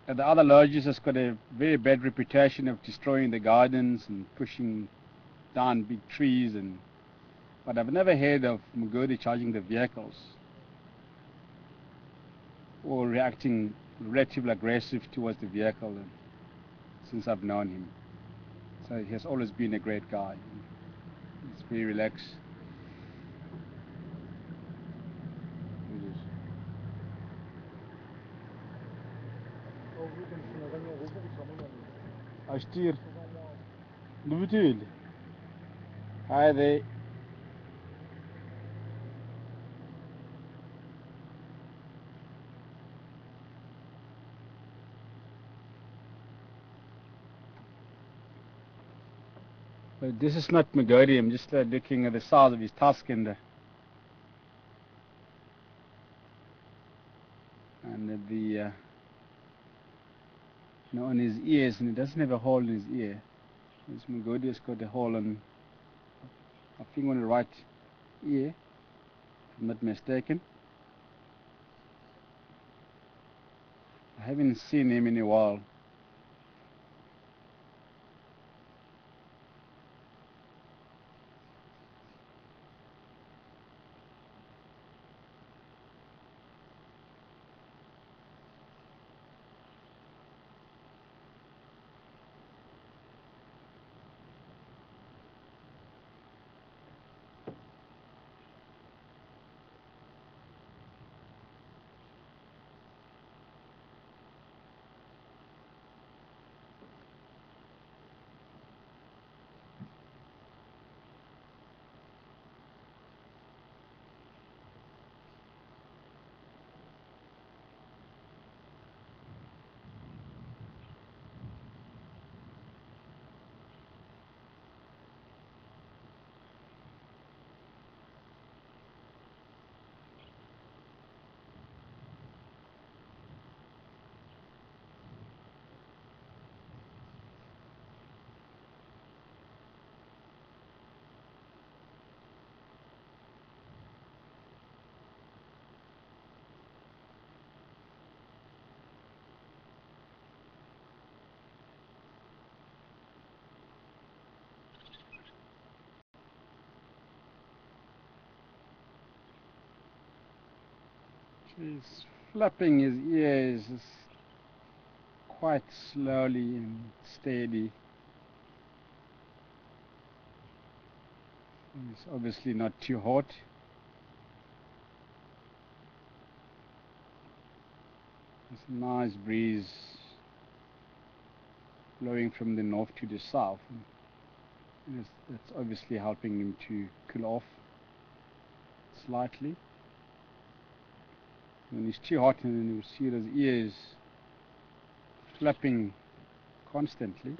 And the other lodges has got a very bad reputation of destroying the gardens and pushing down big trees, but I've never heard of Mugodi charging the vehicles or reacting relatively aggressive towards the vehicle since I've known him. So he has always been a great guy. He's very relaxed. Ashtir. Dubutul. Hi there. But this is not Mugodi. I'm just looking at the size of his tusk and the on his ears, and he doesn't have a hole in his ear. This Mugodi has got a hole on, I think, on the right ear, if I'm not mistaken. I haven't seen him in a while. He's flapping his ears quite slowly and steady. It's obviously not too hot. There's a nice breeze blowing from the north to the south. And that's obviously helping him to cool off slightly. When it's too hot, and then you see his ears flapping constantly.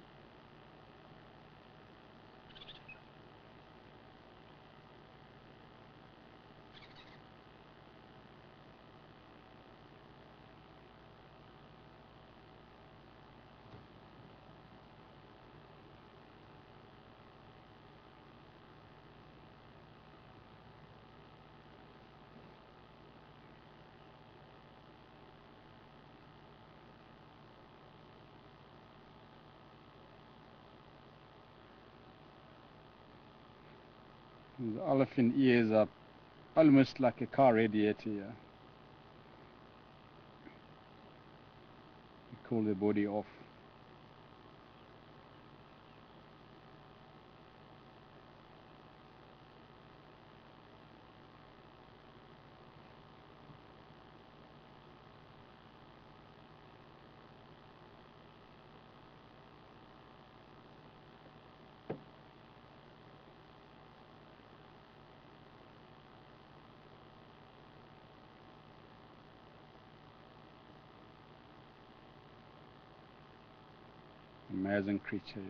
The elephant ears are almost like a car radiator. Yeah. You cool the body off. Amazing creature, yeah.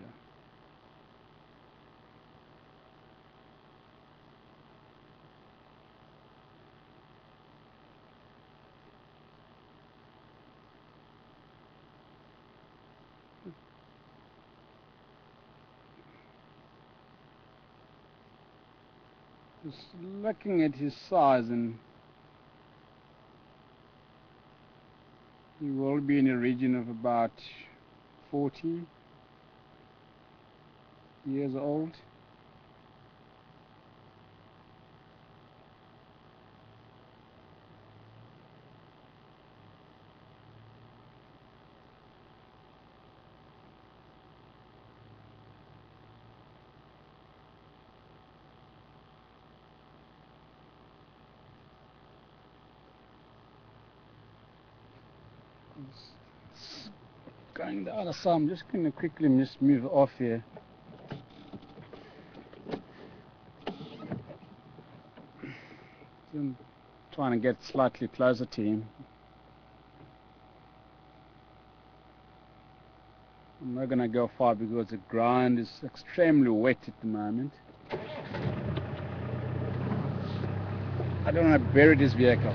Just looking at his size, and he will be in a region of about 40 years old. It's going the other side. I'm just going to quickly move off here. I'm trying to get slightly closer to him. I'm not going to go far because the ground is extremely wet at the moment. I don't want to bury this vehicle.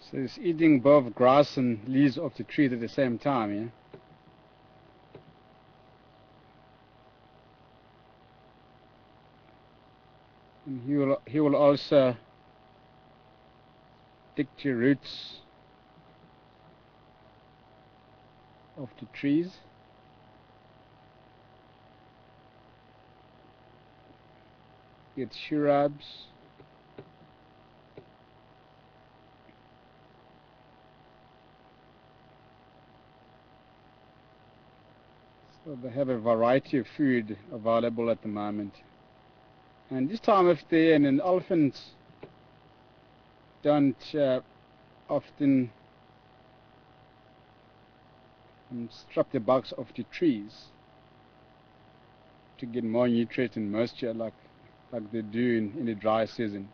So it's eating both grass and leaves off the tree at the same time, yeah? And he will also dig the roots of the trees. Get shrubs. So they have a variety of food available at the moment. And this time of the year, and elephants don't often strip the barks off the trees to get more nutrients and moisture like they do in the dry season.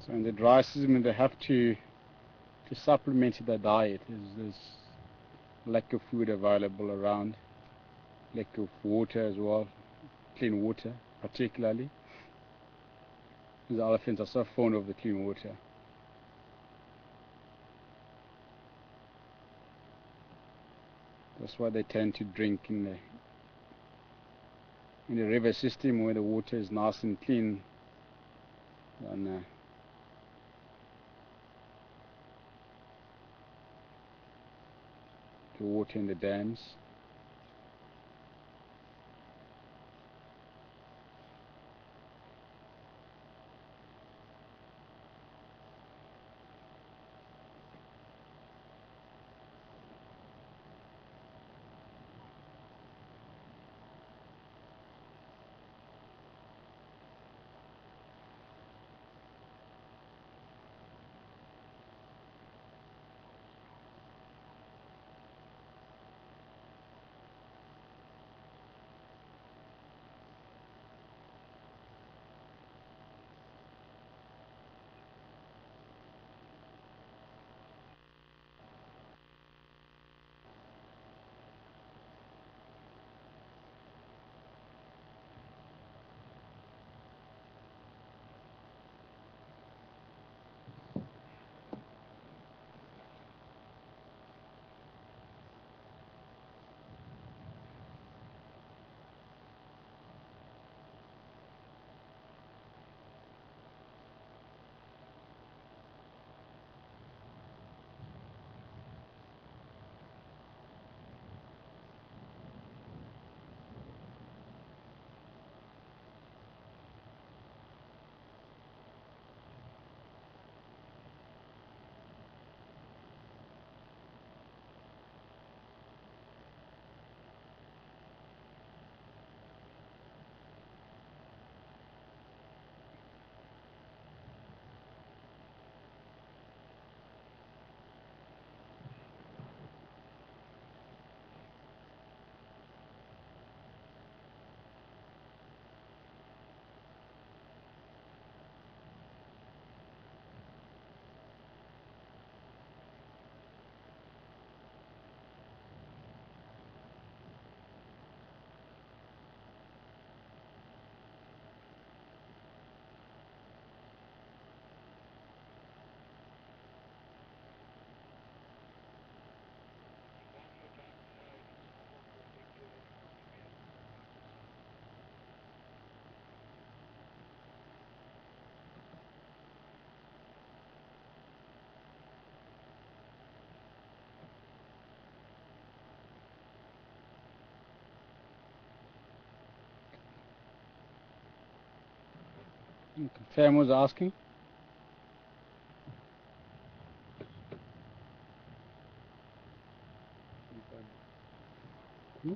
So in the dry season they have to supplement their diet. There's lack of food available around, lack of water as well, clean water particularly. The elephants are so fond of the clean water. That's why they tend to drink in the river system where the water is nice and clean, and the water in the dams. Sam was asking. Hmm?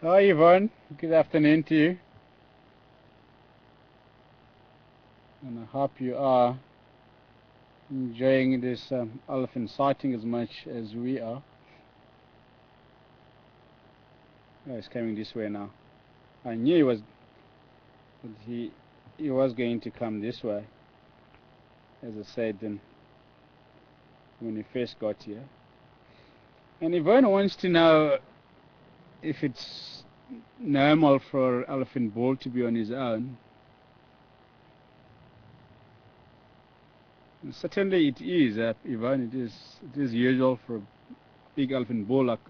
Hi Yvonne, good afternoon to you. And I hope you are enjoying this elephant sighting as much as we are. Oh, it's coming this way now. I knew he was going to come this way, as I said when he first got here. And Yvonne wants to know if it's normal for elephant bull to be on his own. Certainly it is, Ivan. It is usual for a big elephant bull like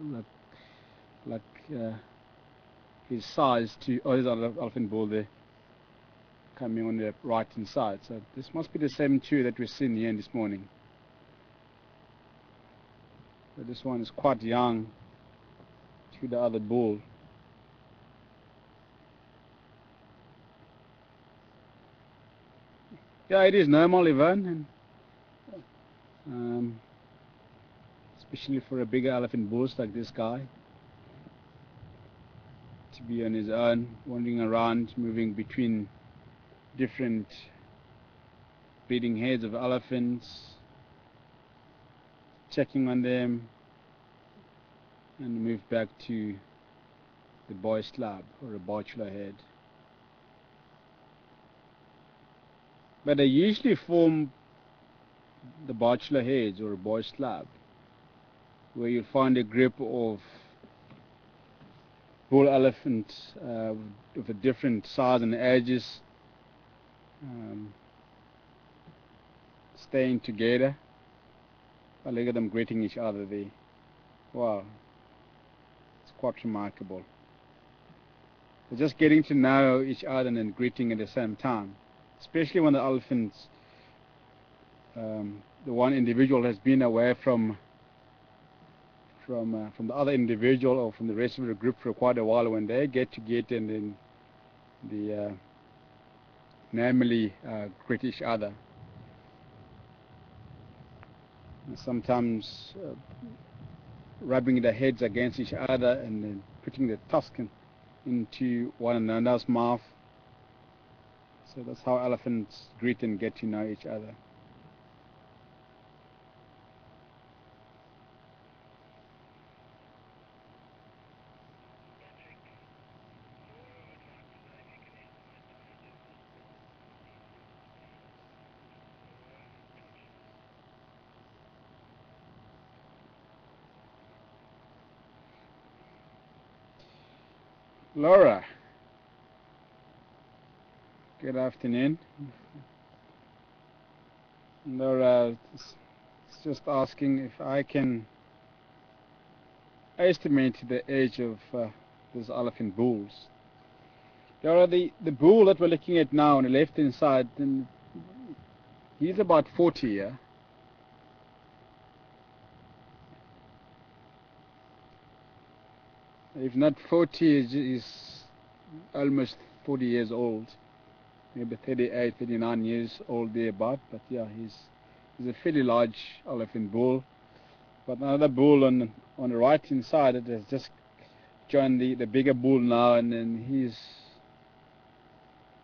his size to his other elephant bull there coming on the right hand side. So this must be the same two that we've seen here this morning. So this one is quite young to the other bull. Yeah, it is normal, Ivan, and especially for a bigger elephant bull like this guy, to be on his own, wandering around, moving between different breeding heads of elephants, checking on them, and move back to the boy slab or a bachelor head. But they usually form the bachelor heads or a boy slab, where you find a group of bull elephants of a different size and ages staying together. I look at them greeting each other there. Wow, it's quite remarkable. They're just getting to know each other and then greeting at the same time, especially when the elephants, the one individual has been away from the other individual or from the rest of the group for quite a while. When they get together and then they normally greet each other. And sometimes rubbing their heads against each other and then putting their tusk into one another's mouth. So that's how elephants greet and get to know each other. Laura, good afternoon. Laura is just asking if I can estimate the age of these elephant bulls. Laura, the bull that we're looking at now on the left hand side, he's about 40, yeah? If not 40, he's almost 40 years old. Maybe 38, 39 years old thereabout. But yeah, he's a fairly large elephant bull. But another bull on the right hand side that has just joined the bigger bull now, and then he's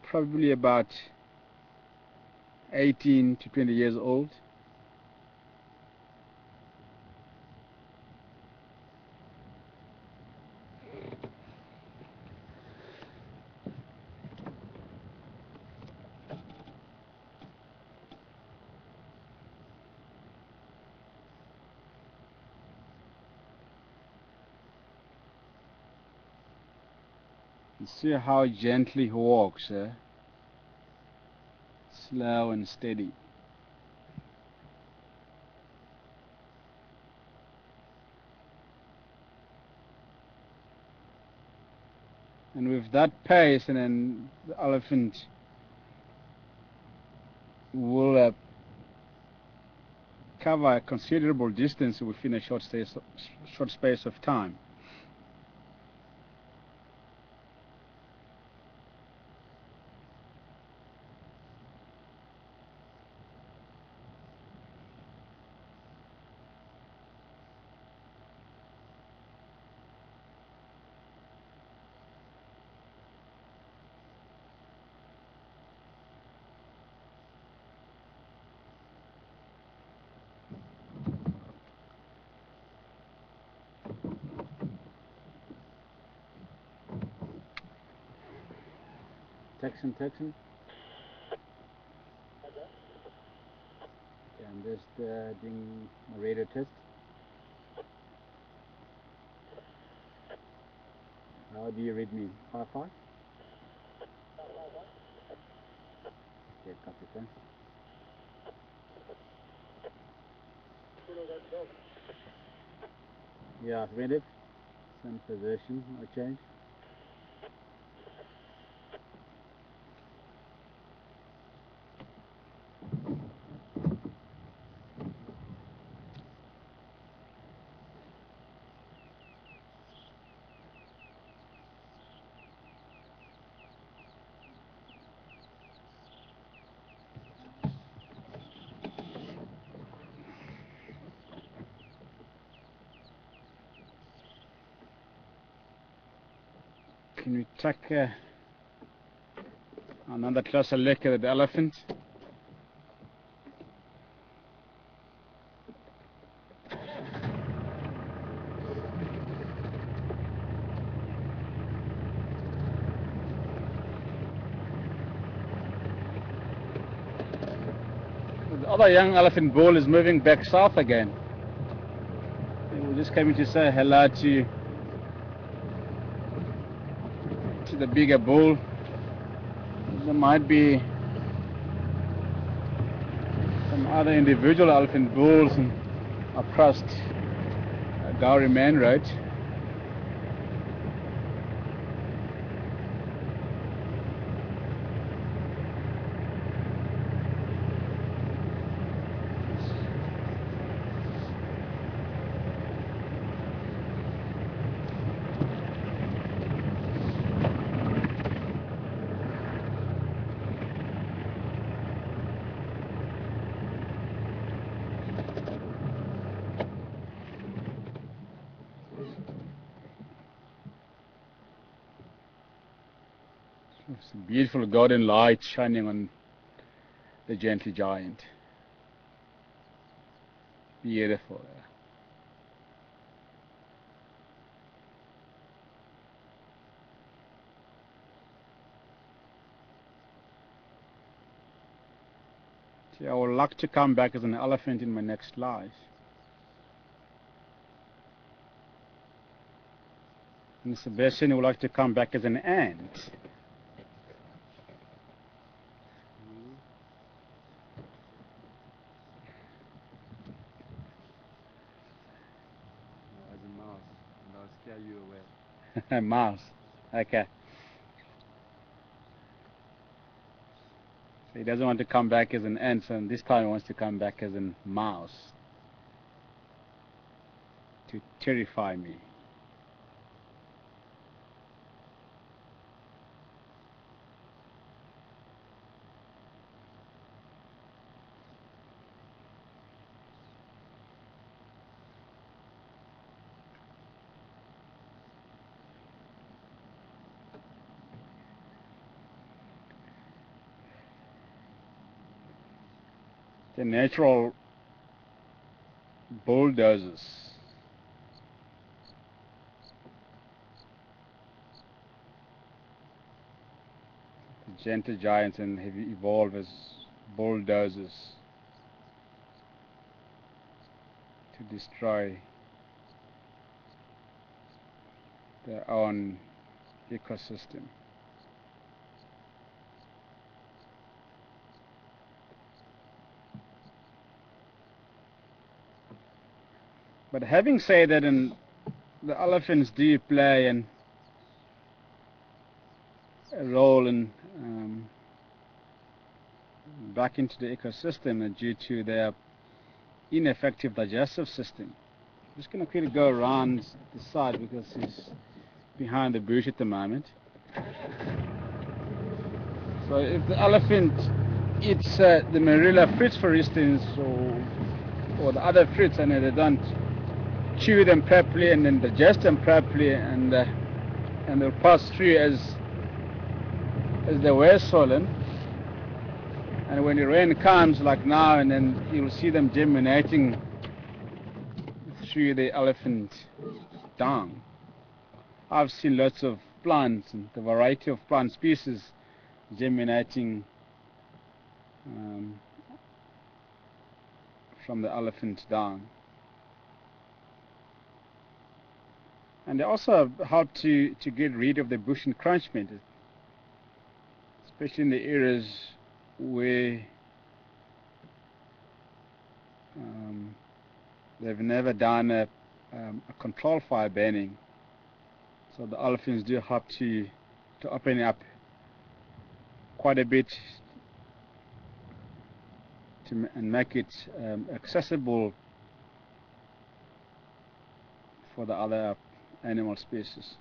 probably about 18 to 20 years old. You see how gently he walks, slow and steady. And with that pace, and then the elephant will cover a considerable distance within a short space of time. Texan. Okay, I'm just doing a radar test. How do you read me? 5-5? Okay, copy, sir. Yeah, affirmative. Same position, no change. Can we take another closer look at the elephant? The other young elephant bull is moving back south again. We're just coming to say hello to the bigger bull. There might be some other individual elephant bulls across Gowrie Main Road. Some beautiful golden light shining on the gentle giant. Beautiful. See, I would like to come back as an elephant in my next life. And Sebastian would like to come back as an ant. No, as a mouse, and I'll scare you away. Mouse. Okay. So he doesn't want to come back as an ant, and this time he wants to come back as a mouse. To terrify me. The natural bulldozers. The gentle giants and have evolved as bulldozers to destroy their own ecosystem. But having said that, and the elephants do play a role in back into the ecosystem due to their ineffective digestive system. I'm just going to quickly go around the side because he's behind the bush at the moment. So if the elephant eats the marilla fruits, for instance, or the other fruits, and they don't chew them properly and then digest them properly, and they'll pass through as they were swollen. And when the rain comes, like now, and then you'll see them germinating through the elephant dung. I've seen lots of plants and the variety of plant species germinating from the elephant dung. And they also help to get rid of the bush encroachment, especially in the areas where they've never done a control fire burning, so the elephants do have to open up quite a bit and make it accessible for the other animal species.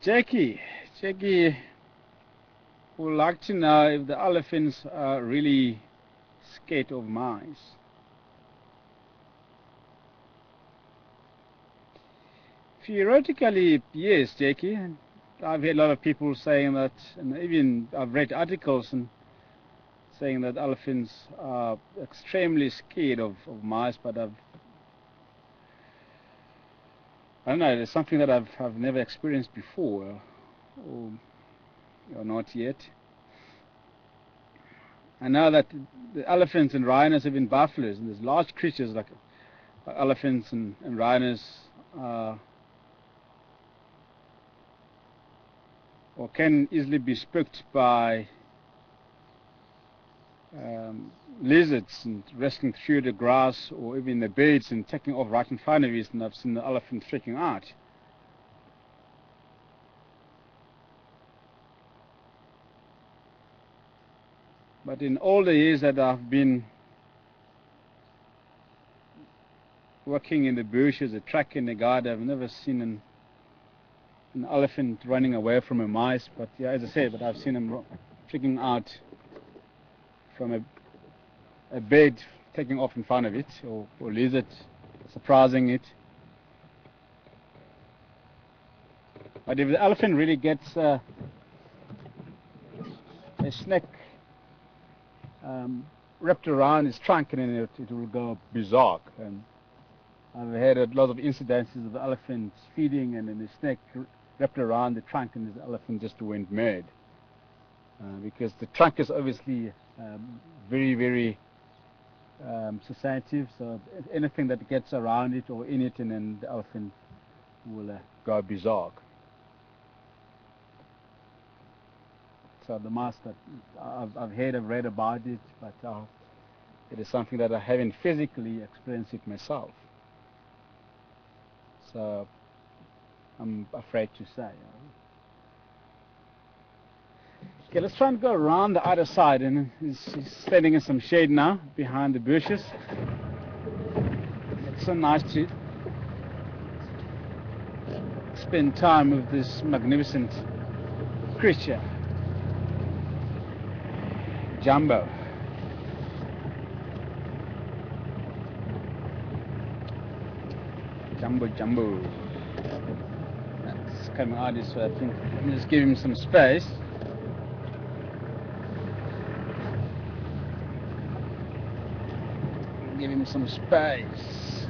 Jackie would like to know if the elephants are really scared of mice. Theoretically, yes, Jackie. I've heard a lot of people saying that, and even I've read articles and saying that elephants are extremely scared of mice, but I don't know, it's something that I've never experienced before, or not yet. I know that the elephants and rhinos, even buffaloes, and there's large creatures like elephants and rhinos, or can easily be spooked by lizards and wrestling through the grass, or even the birds and taking off right in front of us, and I've seen the elephant freaking out. But in all the years that I've been working in the bushes, a track in the garden, I've never seen an elephant running away from a mice. But yeah, as I said, but I've seen them freaking out from a bird taking off in front of it, or lizard surprising it. But if the elephant really gets a snake wrapped around its trunk, and then it will go berserk. And I've had a lot of incidences of the elephant feeding, and then the snake wrapped around the trunk, and the elephant just went mad. Because the trunk is obviously very, very sensitive, so anything that gets around it or in it, and then the elephant will go berserk. So the mice that I've read about it, but it is something that I haven't physically experienced it myself. So I'm afraid to say. Okay, let's try and go around the other side, and he's standing in some shade now behind the bushes. It's so nice to spend time with this magnificent creature, Jumbo. Jumbo. That's coming out this way. I think I'll just give him some space. Give him some space.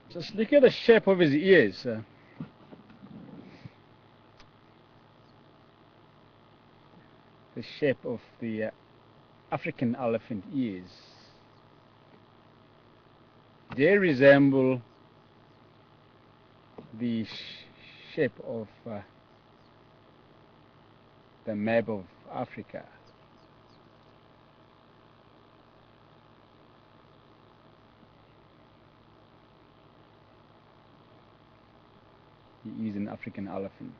Just look at the shape of his ears. The shape of the African elephant ears. They resemble the shape of the map of Africa. He is an African elephant.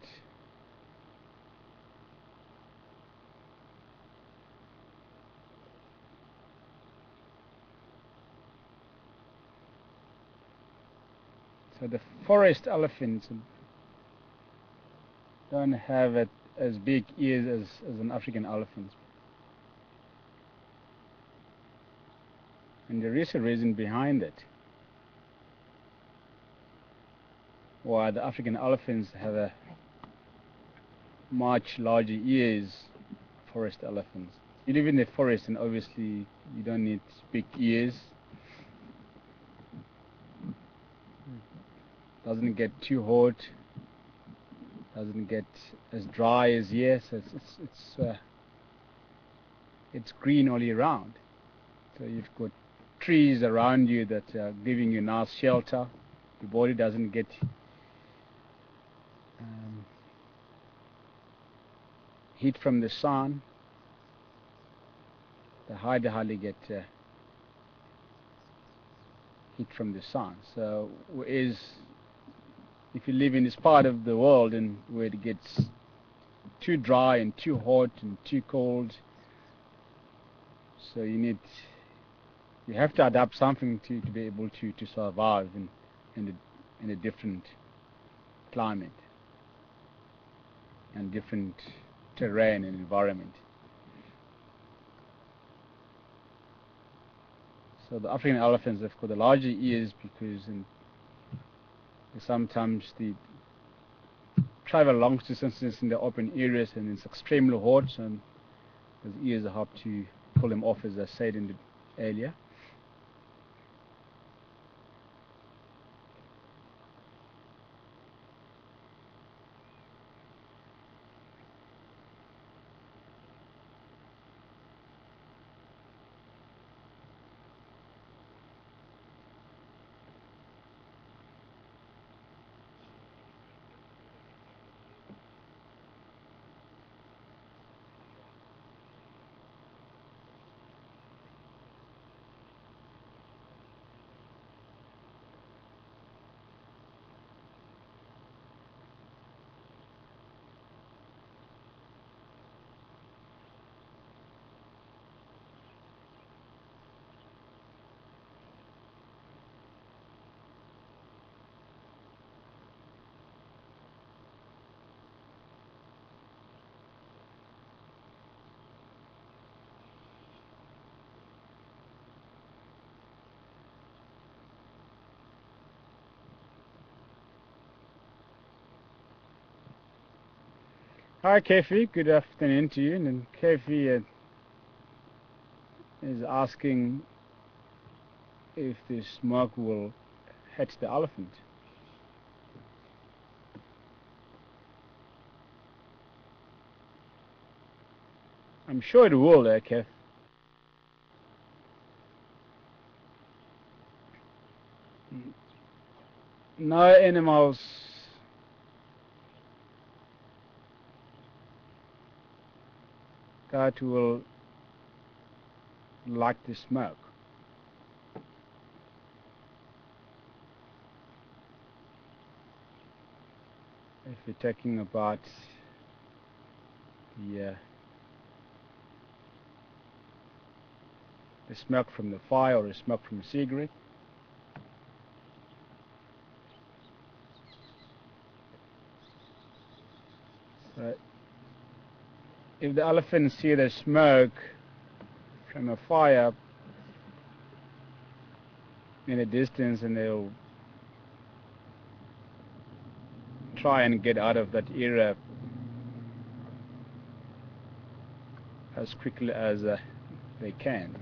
So the forest elephants don't have as big ears as an African elephant. And there is a reason behind it. Why the African elephants have much larger ears, forest elephants. You live in the forest and obviously you don't need big ears. Doesn't get too hot, doesn't get as dry as here, so it's green all year round. So you've got trees around you that are giving you nice shelter. Your body doesn't get heat from the sun. The hardly get heat from the sun. So if you live in this part of the world and where it gets too dry and too hot and too cold, so you have to adapt something to be able to survive in a different climate and different terrain and environment. So the African elephants have got the larger ears because sometimes they travel long distances in the open areas and it's extremely hot, and those ears have to pull them off, as I said earlier. Hi Kefi, good afternoon to you. And Kefi is asking if the smoke will hit the elephant. I'm sure it will, Kev. No animals that will like the smoke. If you're talking about the smoke from the fire or the smoke from a cigarette. If the elephants see the smoke from a fire in a distance, and they'll try and get out of that area as quickly as they can.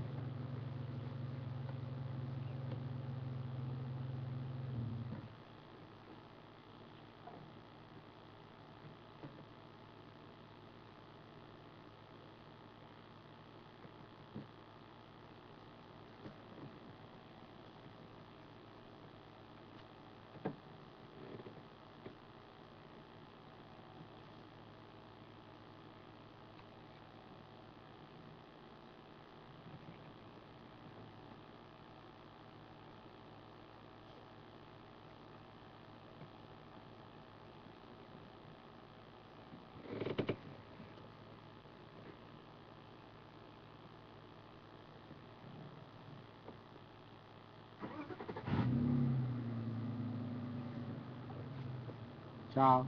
Ciao.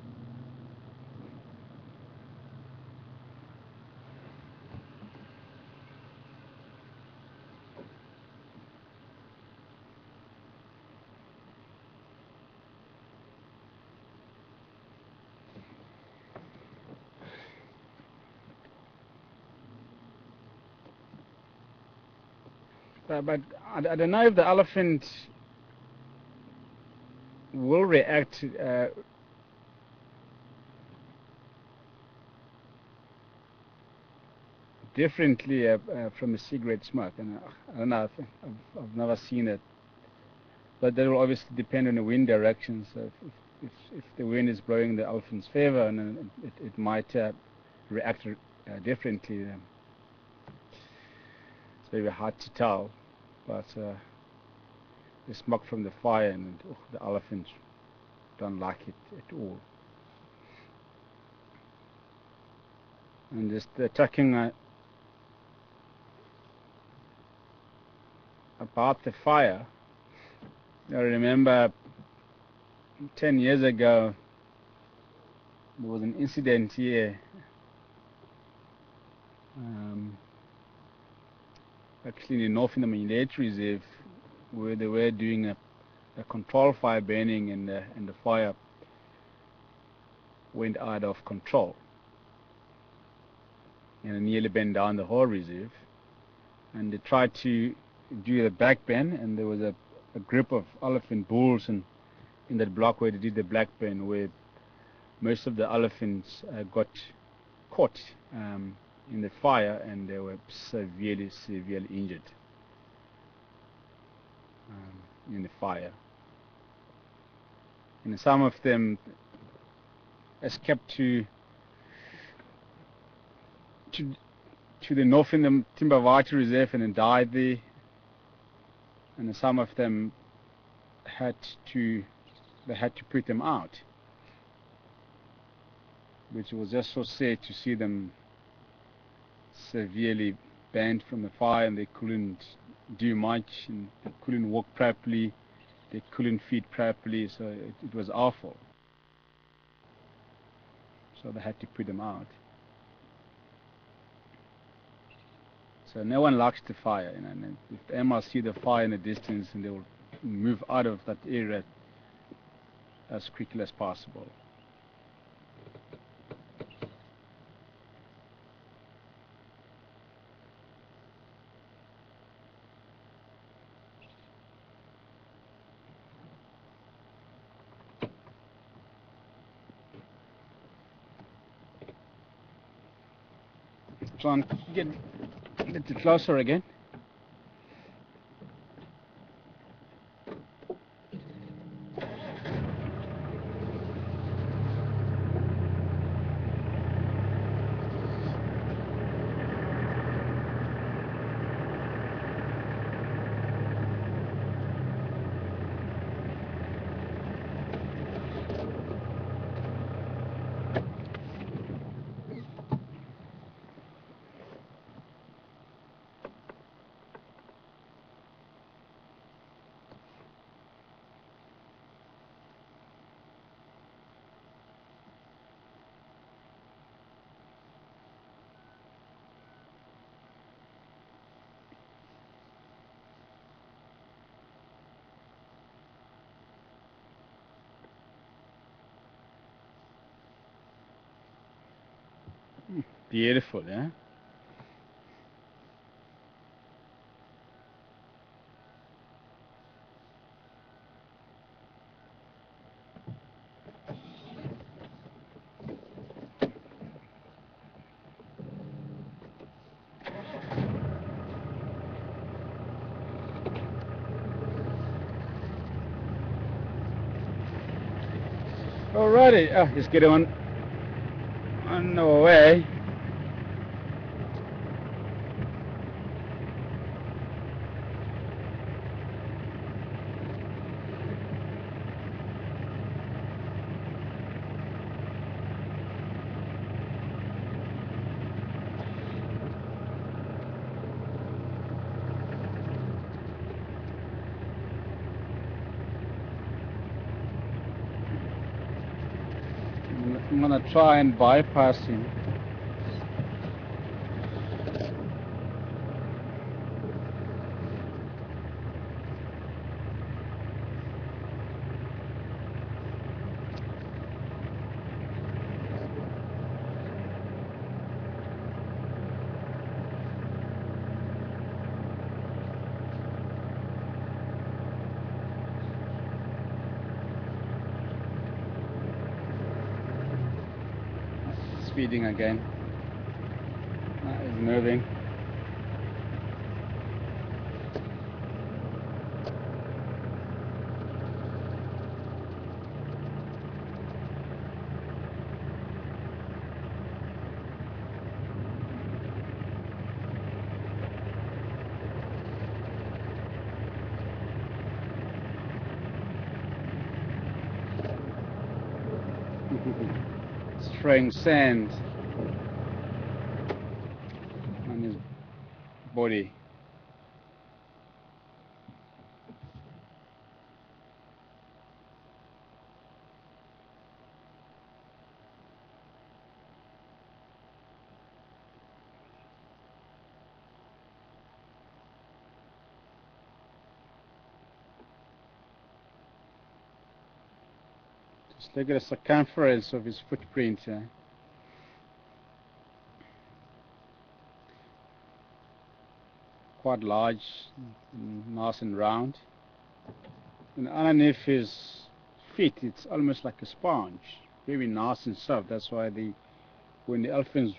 but I don't know if the elephant will react differently from a cigarette smoke, and I don't know. I've never seen it, but that will obviously depend on the wind direction. So if the wind is blowing in the elephant's favor, and it might react differently. It's very hard to tell, but the smoke from the fire and the elephants don't like it at all. And just talking about the fire, I remember 10 years ago there was an incident here, actually in the Northern Military Reserve, where they were doing a control fire burning, and the fire went out of control and nearly burned down the whole reserve. And they tried to do the black burn, and there was a group of elephant bulls in that block where they did the black burn, where most of the elephants got caught in the fire, and they were severely injured in the fire. And some of them escaped to the Northern Timbavati Reserve and then died there, and some of them had to put them out, which was just so sad to see them severely banned from the fire, and they couldn't do much, and they couldn't walk properly, they couldn't feed properly, so it was awful. So they had to put them out. So no one likes the fire, and if the animals see the fire in the distance, and they will move out of that area as quickly as possible. Try and get a little closer again. Beautiful, yeah? Alrighty, just get on our way. I'm gonna try and bypass him. feeding again. It's moving. It's throwing sand on his body. Just look at the circumference of his footprint. Quite large, nice and round. And underneath his feet, it's almost like a sponge, very nice and soft. That's why when the elephant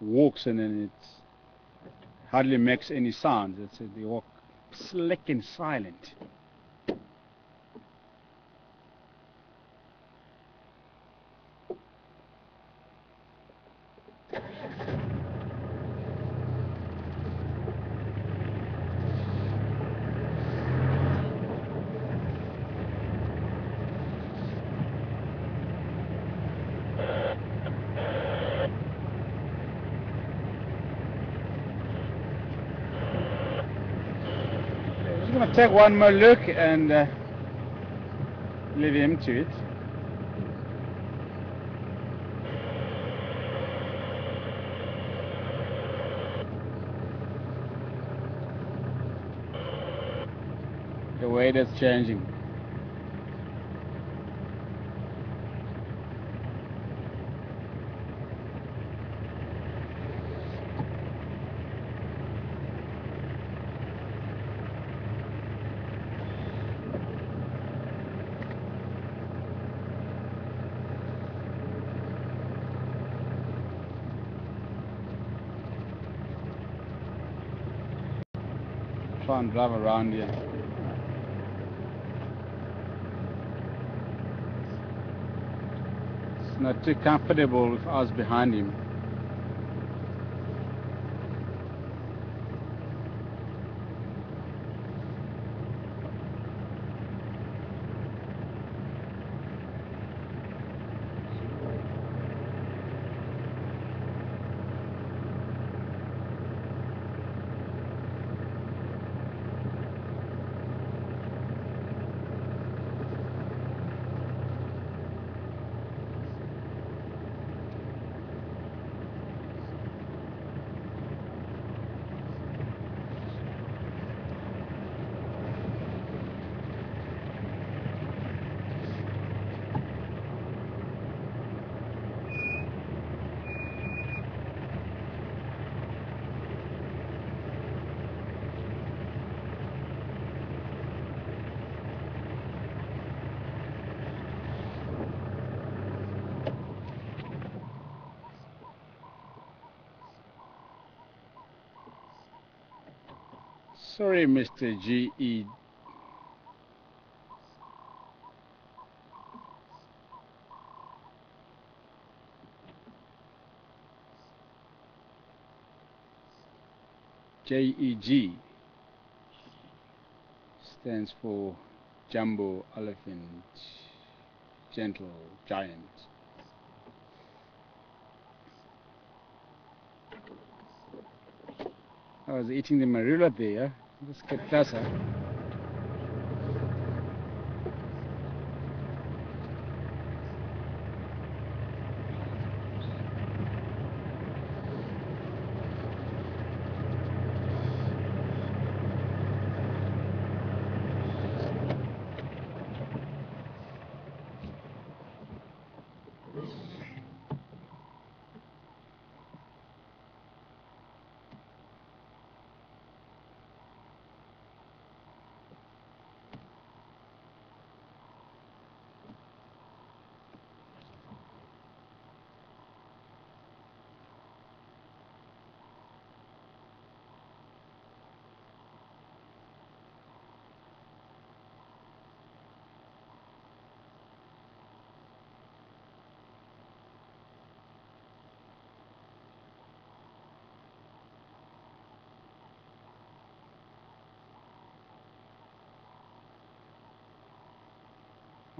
walks and then it hardly makes any sound. They walk slick and silent. I'm going to take one more look and leave him to it. The way that's changing. Try and drive around here. It's not too comfortable with us behind him. Sorry, Mr. G.E. JEG stands for Jumbo Elephant, Gentle Giant. I was eating the marula there. Let's get closer.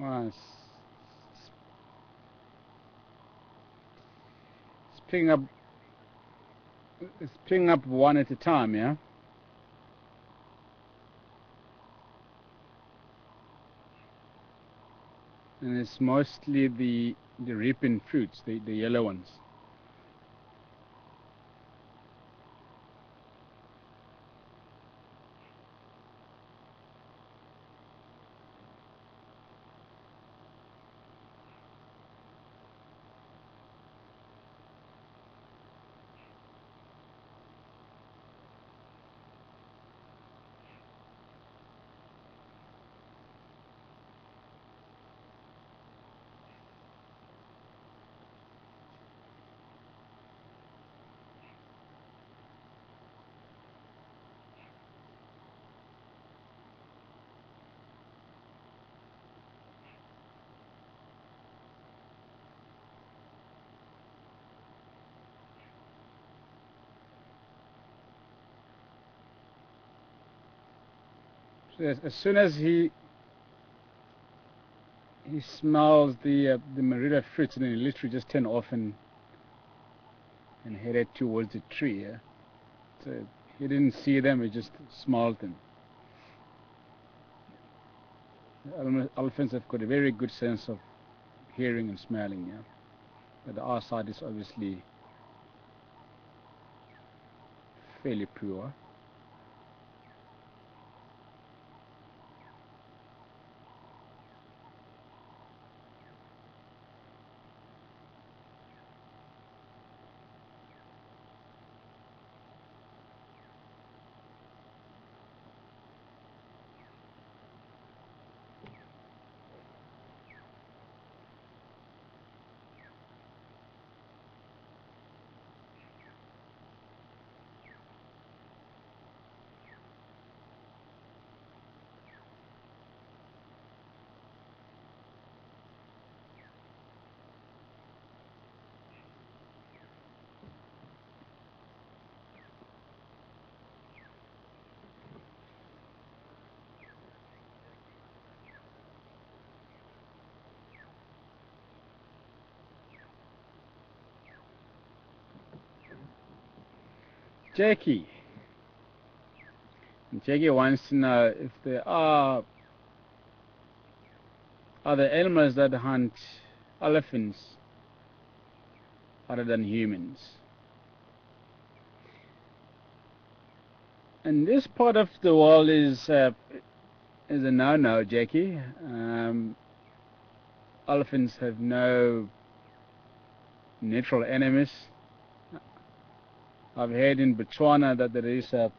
Well, it's picking up. It's picking up one at a time, yeah. And it's mostly the ripened fruits, the yellow ones. So as soon as he smells the marilla fruits, and then he literally just turned off and headed towards the tree. Yeah? So he didn't see them; he just smelled them. Elephants have got a very good sense of hearing and smelling. Yeah, but our side is obviously fairly poor. Jackie wants to know if there are other animals that hunt elephants other than humans. And this part of the world is a no-no, Jackie. Elephants have no natural enemies. I've heard in Botswana that there is a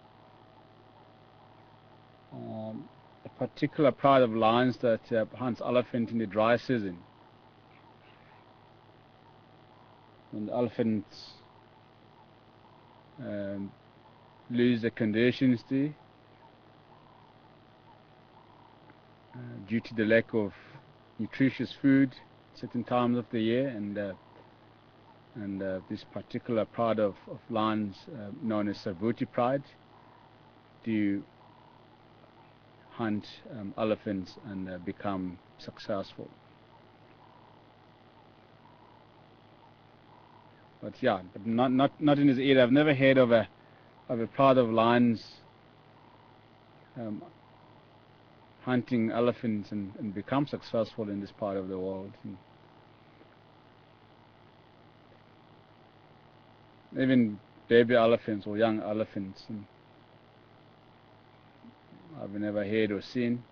particular pride of lions that hunts elephant in the dry season. When the elephants lose the conditions due to the lack of nutritious food certain times of the year, and this particular pride of lions known as Savuti pride do hunt elephants and become successful. But yeah, but not in this area. I've never heard of a pride of lions hunting elephants and become successful in this part of the world. And even baby elephants or young elephants, I've never heard or seen.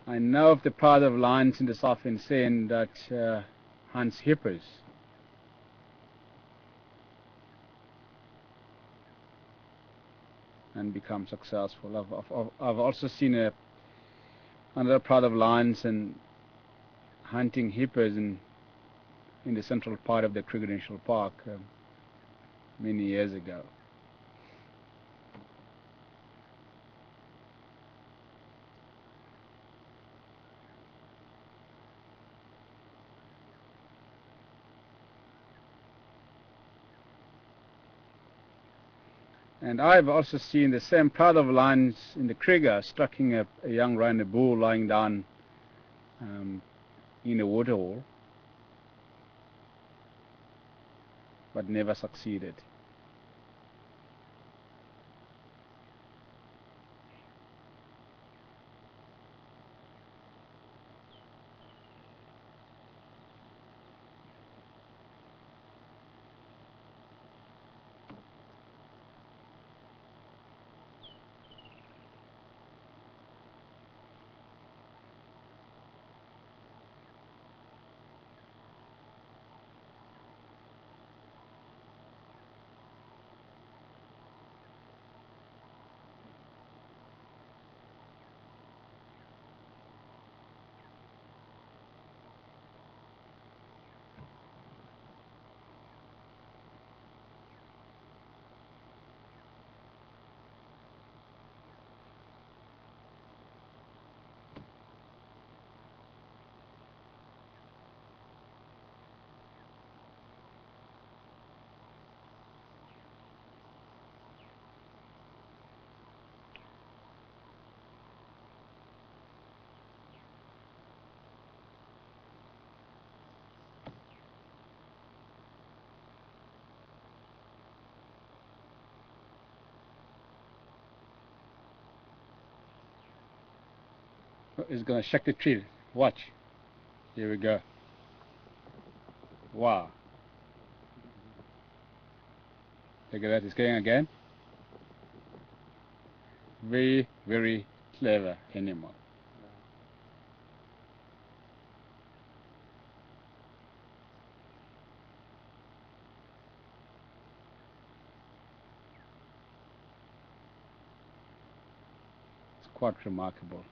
I know of the pride of lions in the Southern Sea that hunts hippos. And become successful. I've also seen another pride of lions and hunting hippos in the central part of the Kruger National Park many years ago. And I've also seen the same part of lines in the Krieger striking a young rhino bull lying down in a waterhole, but never succeeded. It's gonna shake the tree. Watch. Here we go. Wow. Look at that, it's going again. Very, very clever animal. It's quite remarkable.